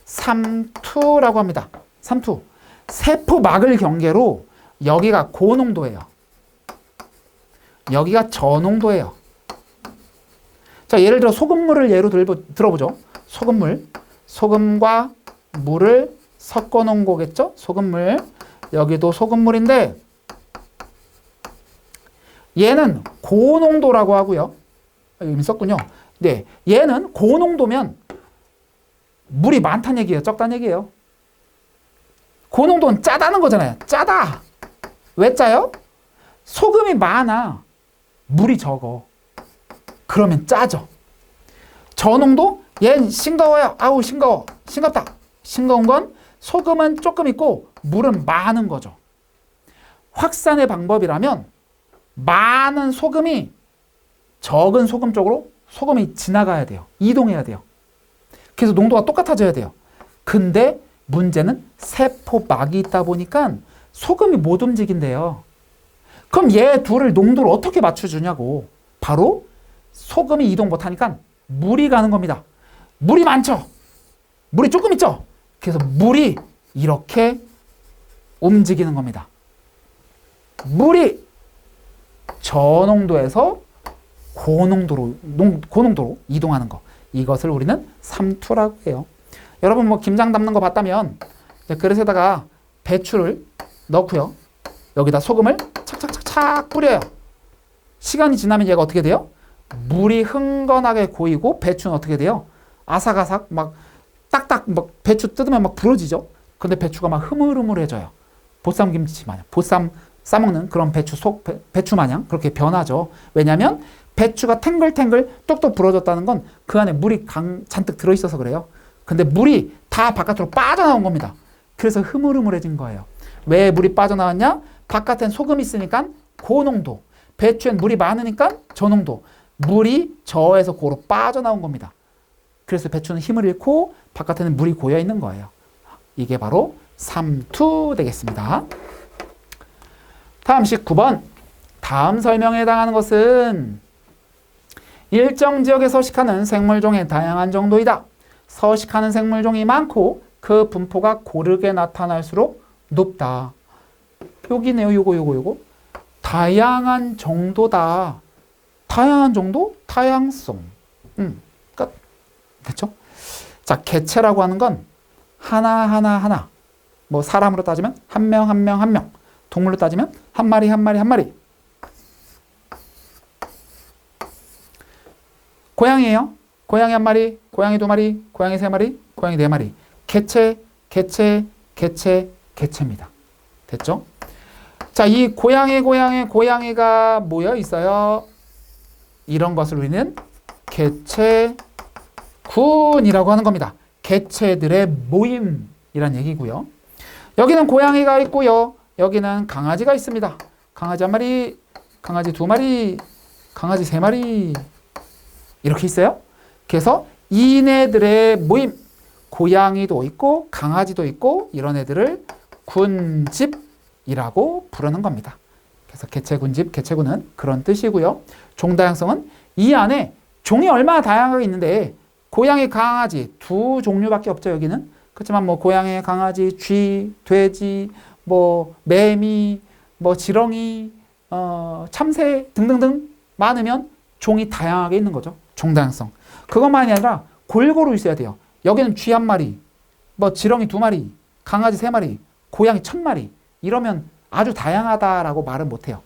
삼투라고 합니다. 삼투. 세포막을 경계로 여기가 고농도예요. 여기가 저농도예요. 자, 예를 들어 소금물을 예로 들어보죠. 소금물. 소금과 물을 섞어 놓은 거겠죠? 소금물. 여기도 소금물인데 얘는 고농도라고 하고요. 이미 썼군요. 네, 얘는 고농도면 물이 많다는 얘기예요? 적다는 얘기예요? 고농도는 짜다는 거잖아요. 짜다. 왜 짜요? 소금이 많아. 물이 적어. 그러면 짜죠. 저농도? 얘는 싱거워요. 아우 싱거워. 싱겁다. 싱거운 건 소금은 조금 있고 물은 많은 거죠. 확산의 방법이라면 많은 소금이 적은 소금 쪽으로 소금이 지나가야 돼요. 이동해야 돼요. 그래서 농도가 똑같아져야 돼요. 근데 문제는 세포막이 있다 보니까 소금이 못 움직인대요. 그럼 얘 둘을 농도를 어떻게 맞춰주냐고. 바로 소금이 이동 못하니까 물이 가는 겁니다. 물이 많죠? 물이 조금 있죠? 그래서 물이 이렇게 움직이는 겁니다. 물이 저농도에서 고농도로 이동하는 거. 이것을 우리는 삼투라고 해요. 여러분 뭐 김장 담는 거 봤다면 그릇에다가 배추를 넣고요. 여기다 소금을 착착착착 뿌려요. 시간이 지나면 얘가 어떻게 돼요? 물이 흥건하게 고이고 배추는 어떻게 돼요? 아삭아삭 막 딱딱 막 배추 뜯으면 막 부러지죠. 근데 배추가 막 흐물흐물해져요. 보쌈김치 마냥, 보쌈 싸먹는 그런 배추 마냥 그렇게 변하죠. 왜냐하면 배추가 탱글탱글 뚝뚝 부러졌다는 건 그 안에 물이 잔뜩 들어있어서 그래요. 근데 물이 다 바깥으로 빠져나온 겁니다. 그래서 흐물흐물해진 거예요. 왜 물이 빠져나왔냐? 바깥엔 소금이 있으니까 고농도, 배추엔 물이 많으니까 저농도, 물이 저에서 고로 빠져나온 겁니다. 그래서 배추는 힘을 잃고 바깥에는 물이 고여 있는 거예요. 이게 바로 삼투 되겠습니다. 다음 19번. 다음 설명에 해당하는 것은 일정 지역에 서식하는 생물종의 다양한 정도이다. 서식하는 생물종이 많고 그 분포가 고르게 나타날수록 높다. 여기네요. 요거. 다양한 정도다. 다양한 정도? 다양성. 끝. 됐죠? 자, 개체라고 하는 건 하나. 뭐 사람으로 따지면 한 명. 동물로 따지면 한 마리. 고양이에요. 고양이 한 마리, 고양이 두 마리, 고양이 세 마리, 고양이 네 마리. 개체입니다. 됐죠? 자, 이 고양이가 모여 있어요. 이런 것을 우리는 개체군이라고 하는 겁니다. 개체들의 모임이란 얘기고요. 여기는 고양이가 있고요. 여기는 강아지가 있습니다. 강아지 한 마리, 강아지 두 마리, 강아지 세 마리 이렇게 있어요. 그래서 이네들의 모임, 고양이도 있고 강아지도 있고 이런 애들을 군집이라고 부르는 겁니다. 그래서 개체군은 그런 뜻이고요. 종다양성은 이 안에 종이 얼마나 다양하게 있는데 고양이, 강아지 두 종류밖에 없죠. 여기는. 그렇지만 뭐 고양이, 강아지, 쥐, 돼지, 뭐 매미, 뭐 지렁이, 참새 등등등 많으면 종이 다양하게 있는 거죠. 종다양성. 그것만이 아니라 골고루 있어야 돼요. 여기는 쥐 한 마리, 뭐 지렁이 두 마리, 강아지 세 마리, 고양이 1000마리 이러면 아주 다양하다라고 말은 못해요.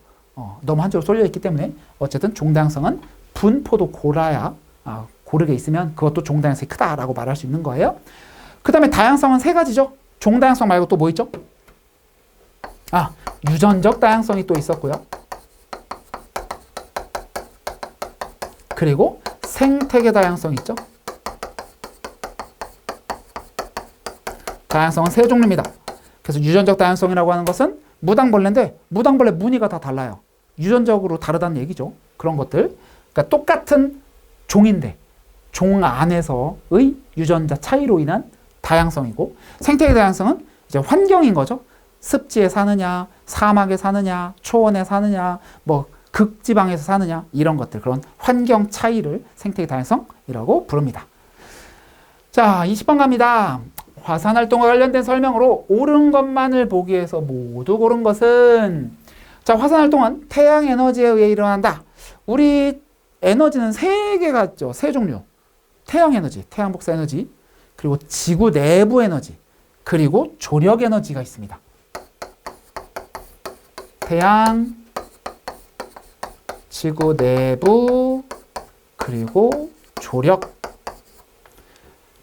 너무 한쪽으로 쏠려 있기 때문에 어쨌든 종다양성은 분포도 고르게 있으면 그것도 종다양성이 크다라고 말할 수 있는 거예요. 그 다음에 다양성은 세 가지죠. 종다양성 말고 또 뭐 있죠? 유전적 다양성이 또 있었고요. 그리고 생태계 다양성 있죠. 다양성은 세 종류입니다. 그래서 유전적 다양성이라고 하는 것은 무당벌레인데 무당벌레 무늬가 다 달라요. 유전적으로 다르다는 얘기죠. 그런 것들. 그러니까 똑같은 종인데 종 안에서의 유전자 차이로 인한 다양성이고, 생태계 다양성은 이제 환경인 거죠. 습지에 사느냐, 사막에 사느냐, 초원에 사느냐, 뭐 극지방에서 사느냐 이런 것들, 그런 환경 차이를 생태계 다양성이라고 부릅니다. 자, 20번 갑니다. 화산활동과 관련된 설명으로 옳은 것만을 보기 위해서 모두 고른 것은, 자, 화산활동은 태양에너지에 의해 일어난다. 우리 에너지는 세 개가 있죠. 세 종류. 태양에너지, 태양복사에너지. 그리고 지구 내부 에너지, 그리고 조력 에너지가 있습니다. 태양, 지구 내부, 그리고 조력.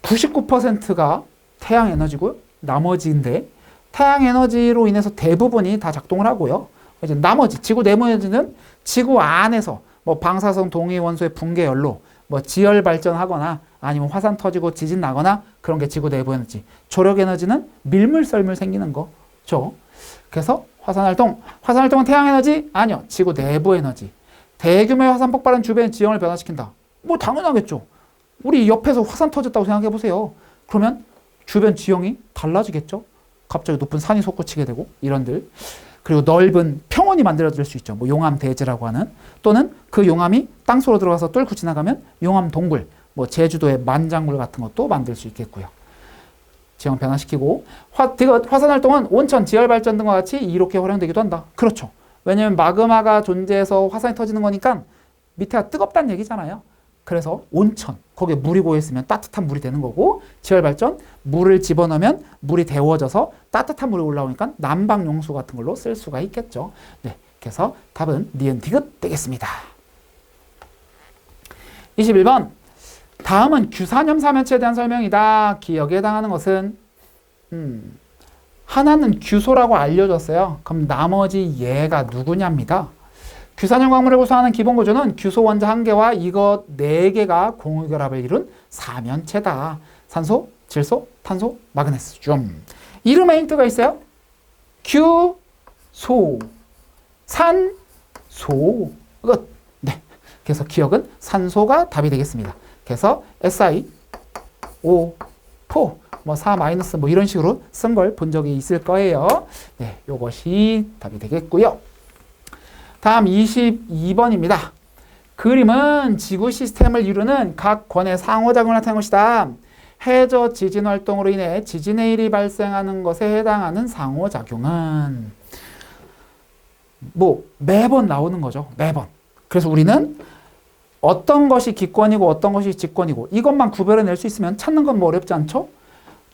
99%가 태양 에너지고요. 나머지인데 태양 에너지로 인해서 대부분이 다 작동을 하고요. 이제 나머지 지구 내부 에너지는 지구 안에서 뭐 방사성 동위 원소의 붕괴열로 뭐 지열 발전하거나 아니면 화산 터지고 지진 나거나 그런 게 지구 내부 에너지. 조력 에너지는 밀물 썰물 생기는 거죠. 그래서 화산 활동은 태양 에너지? 아니요. 지구 내부 에너지. 대규모의 화산 폭발은 주변의 지형을 변화시킨다. 뭐 당연하겠죠. 우리 옆에서 화산 터졌다고 생각해 보세요. 그러면 주변 지형이 달라지겠죠. 갑자기 높은 산이 솟구치게 되고 이런들. 그리고 넓은 평원이 만들어질 수 있죠. 뭐 용암 대지라고 하는. 또는 그 용암이 땅속으로 들어가서 뚫고 지나가면 용암 동굴, 뭐 제주도의 만장굴 같은 것도 만들 수 있겠고요. 지형 변화시키고 화산 활동은 온천, 지열 발전 등과 같이 이렇게 활용되기도 한다. 그렇죠. 왜냐하면 마그마가 존재해서 화산이 터지는 거니까 밑에가 뜨겁다는 얘기잖아요. 그래서 온천, 거기에 물이 고여있으면 따뜻한 물이 되는 거고, 지열 발전, 물을 집어넣으면 물이 데워져서 따뜻한 물이 올라오니까 난방 용수 같은 걸로 쓸 수가 있겠죠. 네, 그래서 답은 니은 디귿 되겠습니다. 21번. 다음은 규산염 사면체에 대한 설명이다. 기억에 해당하는 것은 하나는 규소라고 알려줬어요. 그럼 나머지 얘가 누구냐입니다. 규산염 광물을 구성하는 기본 구조는 규소 원자 1개와 이것 4개가 공유결합을 이룬 사면체다. 산소, 질소, 탄소, 마그네슘. 이름에 힌트가 있어요. 규소, 산소. 끝. 네. 그래서 기억은 산소가 답이 되겠습니다. 그래서 SiO4 뭐 4 마이너스 뭐 이런 식으로 쓴 걸 본 적이 있을 거예요. 네, 요것이 답이 되겠고요. 다음 22번입니다. 그림은 지구 시스템을 이루는 각 권의 상호작용을 나타내는 것이다. 해저 지진 활동으로 인해 지진의 일이 발생하는 것에 해당하는 상호작용은 뭐 매번 나오는 거죠. 매번. 그래서 우리는 어떤 것이 기권이고 어떤 것이 직권이고 이것만 구별해낼 수 있으면 찾는 건 뭐 어렵지 않죠?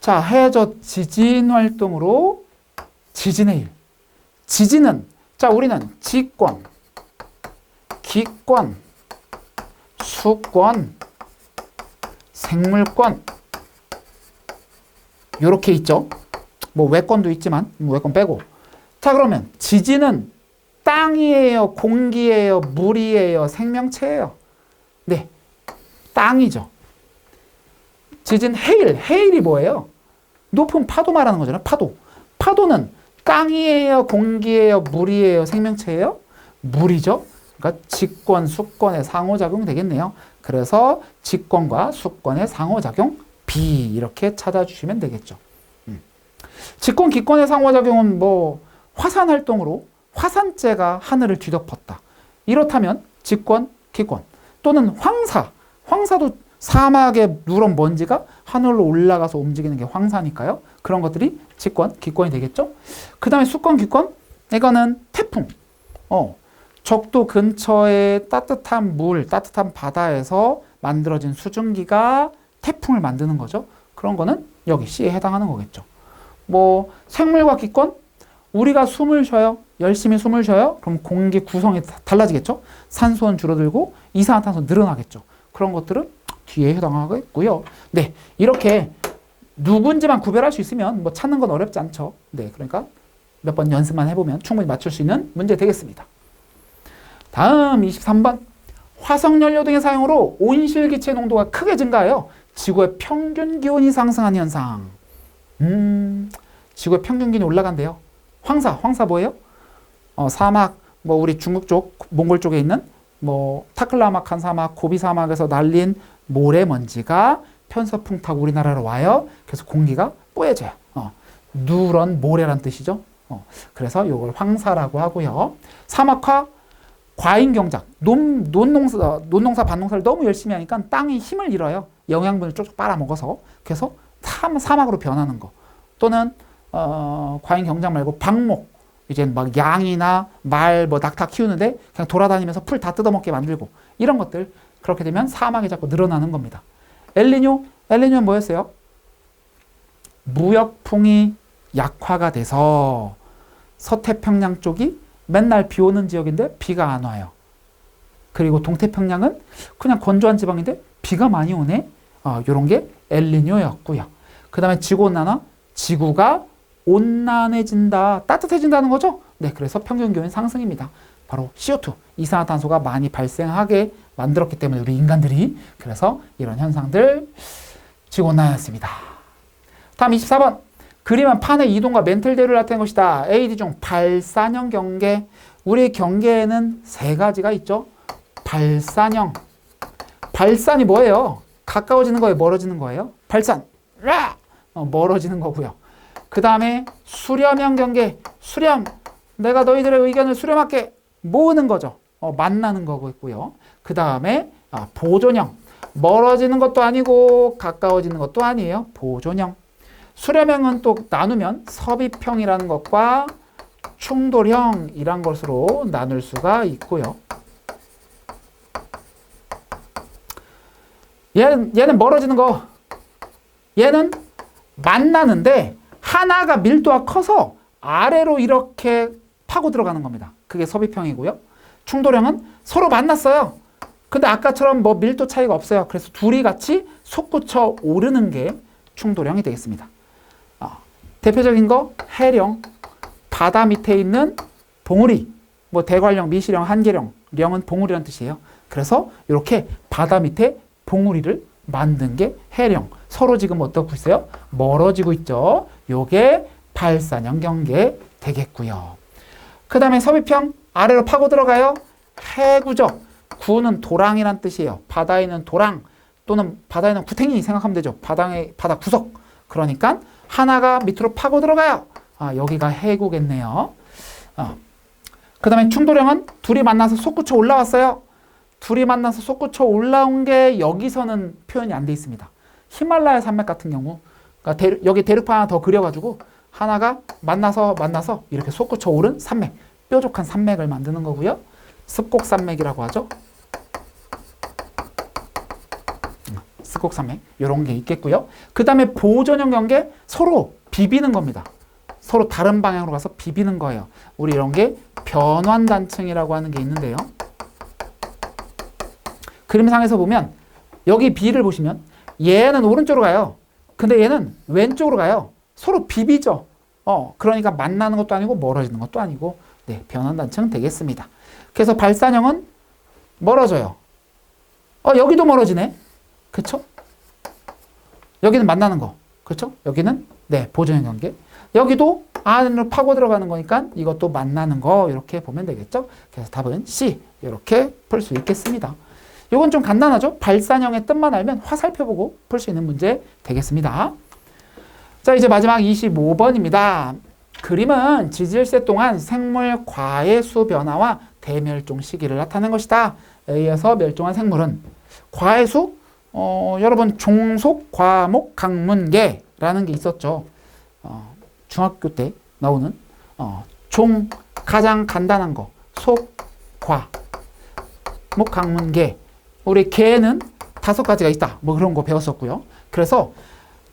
자, 해저 지진 활동으로 지진의 일. 지진은 자, 우리는 지권, 기권, 수권, 생물권 요렇게 있죠. 뭐 외권도 있지만 외권 빼고. 자, 그러면 지진은 땅이에요, 공기예요, 물이에요, 생명체예요. 네, 땅이죠. 지진 해일이 뭐예요? 높은 파도 말하는 거잖아요. 파도는 땅이에요, 공기예요, 물이에요, 생명체예요? 물이죠. 그러니까 직권, 수권의 상호작용 되겠네요. 그래서 직권과 수권의 상호작용 B 이렇게 찾아주시면 되겠죠. 직권, 기권의 상호작용은 뭐 화산 활동으로 화산재가 하늘을 뒤덮었다. 이렇다면 직권, 기권 또는 황사도 사막의 누런 먼지가 하늘로 올라가서 움직이는 게 황사니까요. 그런 것들이 직권, 기권이 되겠죠. 그 다음에 수권, 기권 이거는 태풍. 적도 근처에 따뜻한 물, 따뜻한 바다에서 만들어진 수증기가 태풍을 만드는 거죠. 그런 거는 여기 C에 해당하는 거겠죠. 뭐 생물과 기권, 우리가 숨을 쉬어요. 열심히 숨을 쉬어요. 그럼 공기 구성이 달라지겠죠. 산소는 줄어들고 이산화탄소는 늘어나겠죠. 그런 것들은 뒤에 해당하겠고요. 네, 이렇게 누군지만 구별할 수 있으면 뭐 찾는 건 어렵지 않죠. 네, 그러니까 몇 번 연습만 해보면 충분히 맞출 수 있는 문제 되겠습니다. 다음 23번. 화석연료 등의 사용으로 온실기체 농도가 크게 증가하여 지구의 평균 기온이 상승하는 현상. 지구의 평균 기온이 올라간대요. 황사 뭐예요? 사막, 뭐 우리 중국 쪽, 몽골 쪽에 있는 뭐 타클라마칸 사막, 고비 사막에서 날린 모래먼지가 편서풍 타고 우리나라로 와요. 그래서 공기가 뽀얘져요. 누런 모래란 뜻이죠. 그래서 이걸 황사라고 하고요. 사막화, 과잉 경작, 논농사, 밭농사를 너무 열심히 하니까 땅이 힘을 잃어요. 영양분을 쪽쪽 빨아먹어서. 그래서 사막으로 변하는 거. 또는 과잉 경작 말고 방목, 이제 막 양이나 말, 뭐 낙타 키우는데 그냥 돌아다니면서 풀 다 뜯어먹게 만들고 이런 것들. 그렇게 되면 사막이 자꾸 늘어나는 겁니다. 엘니뇨는 뭐였어요? 무역풍이 약화가 돼서 서태평양 쪽이 맨날 비 오는 지역인데 비가 안 와요. 그리고 동태평양은 그냥 건조한 지방인데 비가 많이 오네. 이런 게 엘니뇨였고요. 그 다음에 지구온난화, 지구가 온난해진다, 따뜻해진다는 거죠. 네, 그래서 평균기온 상승입니다. 바로 CO2, 이산화탄소가 많이 발생하게 만들었기 때문에 우리 인간들이, 그래서 이런 현상들 지구온난화였습니다. 다음 24번. 그림은 판의 이동과 멘틀 대류를 나타낸 것이다. AD 중 발산형 경계. 우리 경계에는 세 가지가 있죠. 발산형. 발산이 뭐예요? 가까워지는 거예요? 멀어지는 거예요? 발산. 멀어지는 거고요. 그 다음에 수렴형 경계. 수렴. 내가 너희들의 의견을 수렴할게. 모으는 거죠. 만나는 거고 있고요. 그 다음에 보존형. 멀어지는 것도 아니고 가까워지는 것도 아니에요. 보존형. 수렴형은 또 나누면 섭입형이라는 것과 충돌형이란 것으로 나눌 수가 있고요. 얘는 멀어지는 거. 얘는 만나는데 하나가 밀도가 커서 아래로 이렇게 파고 들어가는 겁니다. 그게 섭입형이고요. 충돌형은 서로 만났어요. 근데 아까처럼 뭐 밀도 차이가 없어요. 그래서 둘이 같이 솟구쳐 오르는 게 충돌형이 되겠습니다. 대표적인 거 해령. 바다 밑에 있는 봉우리. 뭐 대관령, 미시령, 한계령. 령은 봉우리라는 뜻이에요. 그래서 이렇게 바다 밑에 봉우리를 만든 게 해령. 서로 지금 어떻고 있어요? 멀어지고 있죠. 요게 발산형 경계 되겠고요. 그 다음에 섭입형. 아래로 파고 들어가요. 해구죠. 구는 도랑이란 뜻이에요. 바다에 있는 도랑 또는 바다에 있는 구탱이 생각하면 되죠. 바다 구석. 그러니까 하나가 밑으로 파고 들어가요. 여기가 해구겠네요. 그 다음에 충돌형은 둘이 만나서 솟구쳐 올라왔어요. 둘이 만나서 솟구쳐 올라온 게 여기서는 표현이 안 돼 있습니다. 히말라야 산맥 같은 경우, 그러니까 여기 대륙판 하나 더 그려가지고 하나가 만나서 이렇게 솟구쳐 오른 산맥, 뾰족한 산맥을 만드는 거고요. 습곡산맥이라고 하죠. 습곡산맥 이런 게 있겠고요. 그 다음에 보존형 경계, 서로 비비는 겁니다. 서로 다른 방향으로 가서 비비는 거예요. 우리 이런 게 변환단층이라고 하는 게 있는데요. 그림상에서 보면 여기 B를 보시면 얘는 오른쪽으로 가요. 근데 얘는 왼쪽으로 가요. 서로 비비죠. 그러니까 만나는 것도 아니고 멀어지는 것도 아니고, 네, 변환단층 되겠습니다. 그래서 발산형은 멀어져요. 여기도 멀어지네. 그쵸? 여기는 만나는 거. 그쵸? 여기는, 네, 보존형 관계. 여기도 안으로 파고 들어가는 거니까 이것도 만나는 거, 이렇게 보면 되겠죠? 그래서 답은 C. 이렇게 풀 수 있겠습니다. 이건 좀 간단하죠? 발산형의 뜻만 알면 화살표 풀 수 있는 문제 되겠습니다. 자, 이제 마지막 25번입니다. 그림은 지질세 동안 생물 과해수 변화와 대멸종 시기를 나타낸 것이다. A에서 멸종한 생물은 과해수, 여러분 종속, 과목, 강문계라는 게 있었죠. 중학교 때 나오는 종, 가장 간단한 거, 속, 과, 목, 강문계. 우리 개는 5가지가 있다. 뭐 그런 거 배웠었고요. 그래서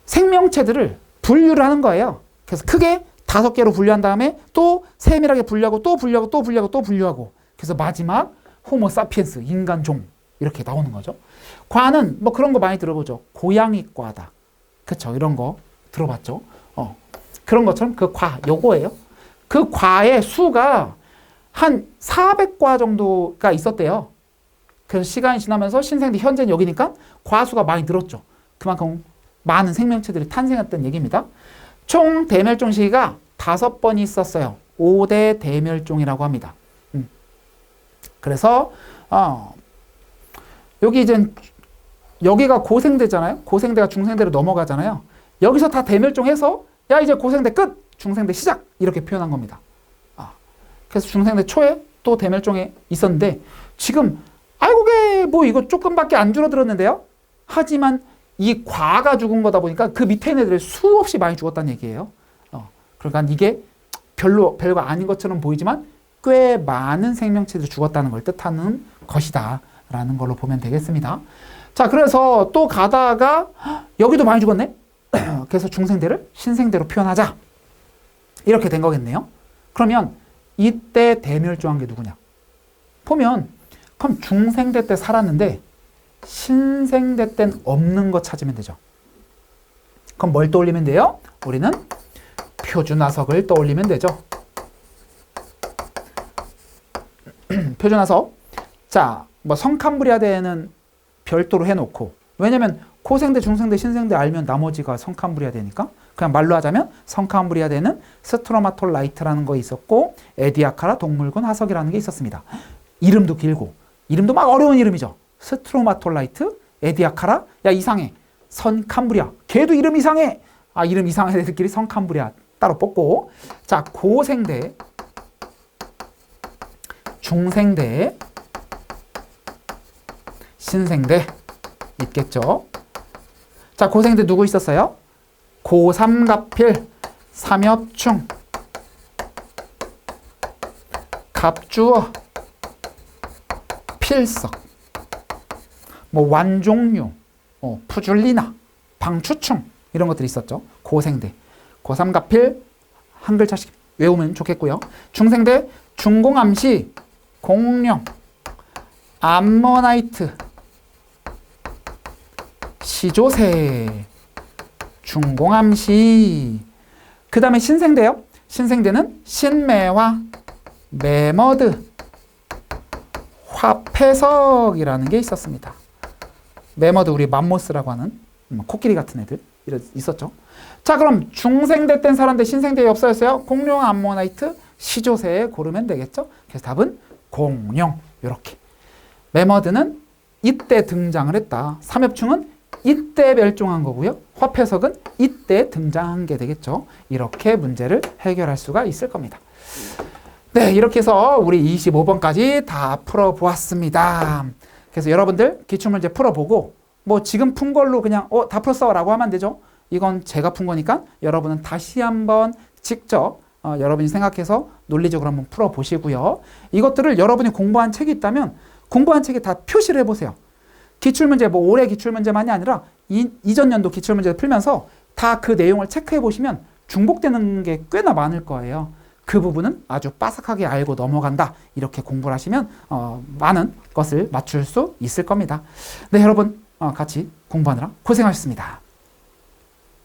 생명체들을 분류를 하는 거예요. 그래서 크게 5개로 분류한 다음에 또 세밀하게 분류하고 또 분류하고 또 분류하고 또 분류하고, 그래서 마지막 호모사피엔스, 인간종, 이렇게 나오는 거죠. 과는 뭐 그런 거 많이 들어보죠. 고양이과다. 그쵸? 이런 거 들어봤죠. 그런 것처럼 그 과, 요거예요. 그 과의 수가 한 400과 정도가 있었대요. 그래서 시간이 지나면서 신생들, 현재는 여기니까 과수가 많이 늘었죠. 그만큼 많은 생명체들이 탄생했던 얘기입니다. 총 대멸종 시기가 5번이 있었어요. 5대 대멸종이라고 합니다. 그래서 여기가 고생대잖아요. 고생대가 중생대로 넘어가잖아요. 여기서 다 대멸종해서 야 이제 고생대 끝, 중생대 시작, 이렇게 표현한 겁니다. 그래서 중생대 초에 또 대멸종에 있었는데 지금 아이고게 뭐 이거 조금밖에 안 줄어들었는데요. 하지만 이 과가 죽은 거다 보니까 그 밑에 있는 애들이 수없이 많이 죽었다는 얘기예요. 그러니까 이게 별거 아닌 것처럼 보이지만 꽤 많은 생명체들이 죽었다는 걸 뜻하는 것이다 라는 걸로 보면 되겠습니다. 자, 그래서 또 가다가 여기도 많이 죽었네. 그래서 중생대를 신생대로 표현하자. 이렇게 된 거겠네요. 그러면 이때 대멸종한 게 누구냐? 보면 그럼 중생대 때 살았는데 신생대 땐 없는 거 찾으면 되죠. 그럼 뭘 떠올리면 돼요? 우리는 표준화석을 떠올리면 되죠. 표준화석. 자, 뭐 성캄브리아대는 별도로 해놓고, 왜냐면 고생대, 중생대, 신생대 알면 나머지가 성캄브리아대니까 그냥 말로 하자면 성캄브리아대는 스트로마톨라이트라는 거 있었고 에디아카라 동물군 화석이라는 게 있었습니다. 이름도 길고 이름도 막 어려운 이름이죠. 스트로마톨라이트, 에디아카라, 야 이상해. 성캄브리아, 걔도 이름 이상해. 아, 이름 이상한 애들끼리 성캄브리아 따로 뽑고, 자, 고생대, 중생대, 신생대 있겠죠. 자, 고생대 누구 있었어요? 고삼갑필, 삼엽충, 갑주어, 필석, 뭐 완종류, 푸줄리나, 방추충 이런 것들이 있었죠. 고생대, 고삼갑필 한 글자씩 외우면 좋겠고요. 중생대, 중공암시, 공룡, 암모나이트, 시조새, 중공암시. 그 다음에 신생대요. 신생대는 신매화, 매머드, 화폐석이라는 게 있었습니다. 매머드, 우리 맘모스라고 하는 코끼리 같은 애들 있었죠. 자, 그럼 중생대 땐 살았는데 신생대에 없어졌어요. 공룡, 암모나이트, 시조새에 고르면 되겠죠. 그래서 답은 공룡. 이렇게. 매머드는 이때 등장을 했다. 삼엽충은 이때 멸종한 거고요. 화폐석은 이때 등장한 게 되겠죠. 이렇게 문제를 해결할 수가 있을 겁니다. 네, 이렇게 해서 우리 25번까지 다 풀어보았습니다. 그래서 여러분들 기출문제 풀어보고 뭐 지금 푼 걸로 그냥 다 풀었어 라고 하면 안 되죠. 이건 제가 푼 거니까 여러분은 다시 한번 직접 여러분이 생각해서 논리적으로 한번 풀어보시고요. 이것들을 여러분이 공부한 책이 있다면 공부한 책에 다 표시를 해보세요. 기출문제, 뭐 올해 기출문제만이 아니라 이전 연도 기출문제를 풀면서 다 그 내용을 체크해 보시면 중복되는 게 꽤나 많을 거예요. 그 부분은 아주 빠삭하게 알고 넘어간다. 이렇게 공부를 하시면 많은 것을 맞출 수 있을 겁니다. 네, 여러분 같이 공부하느라 고생하셨습니다.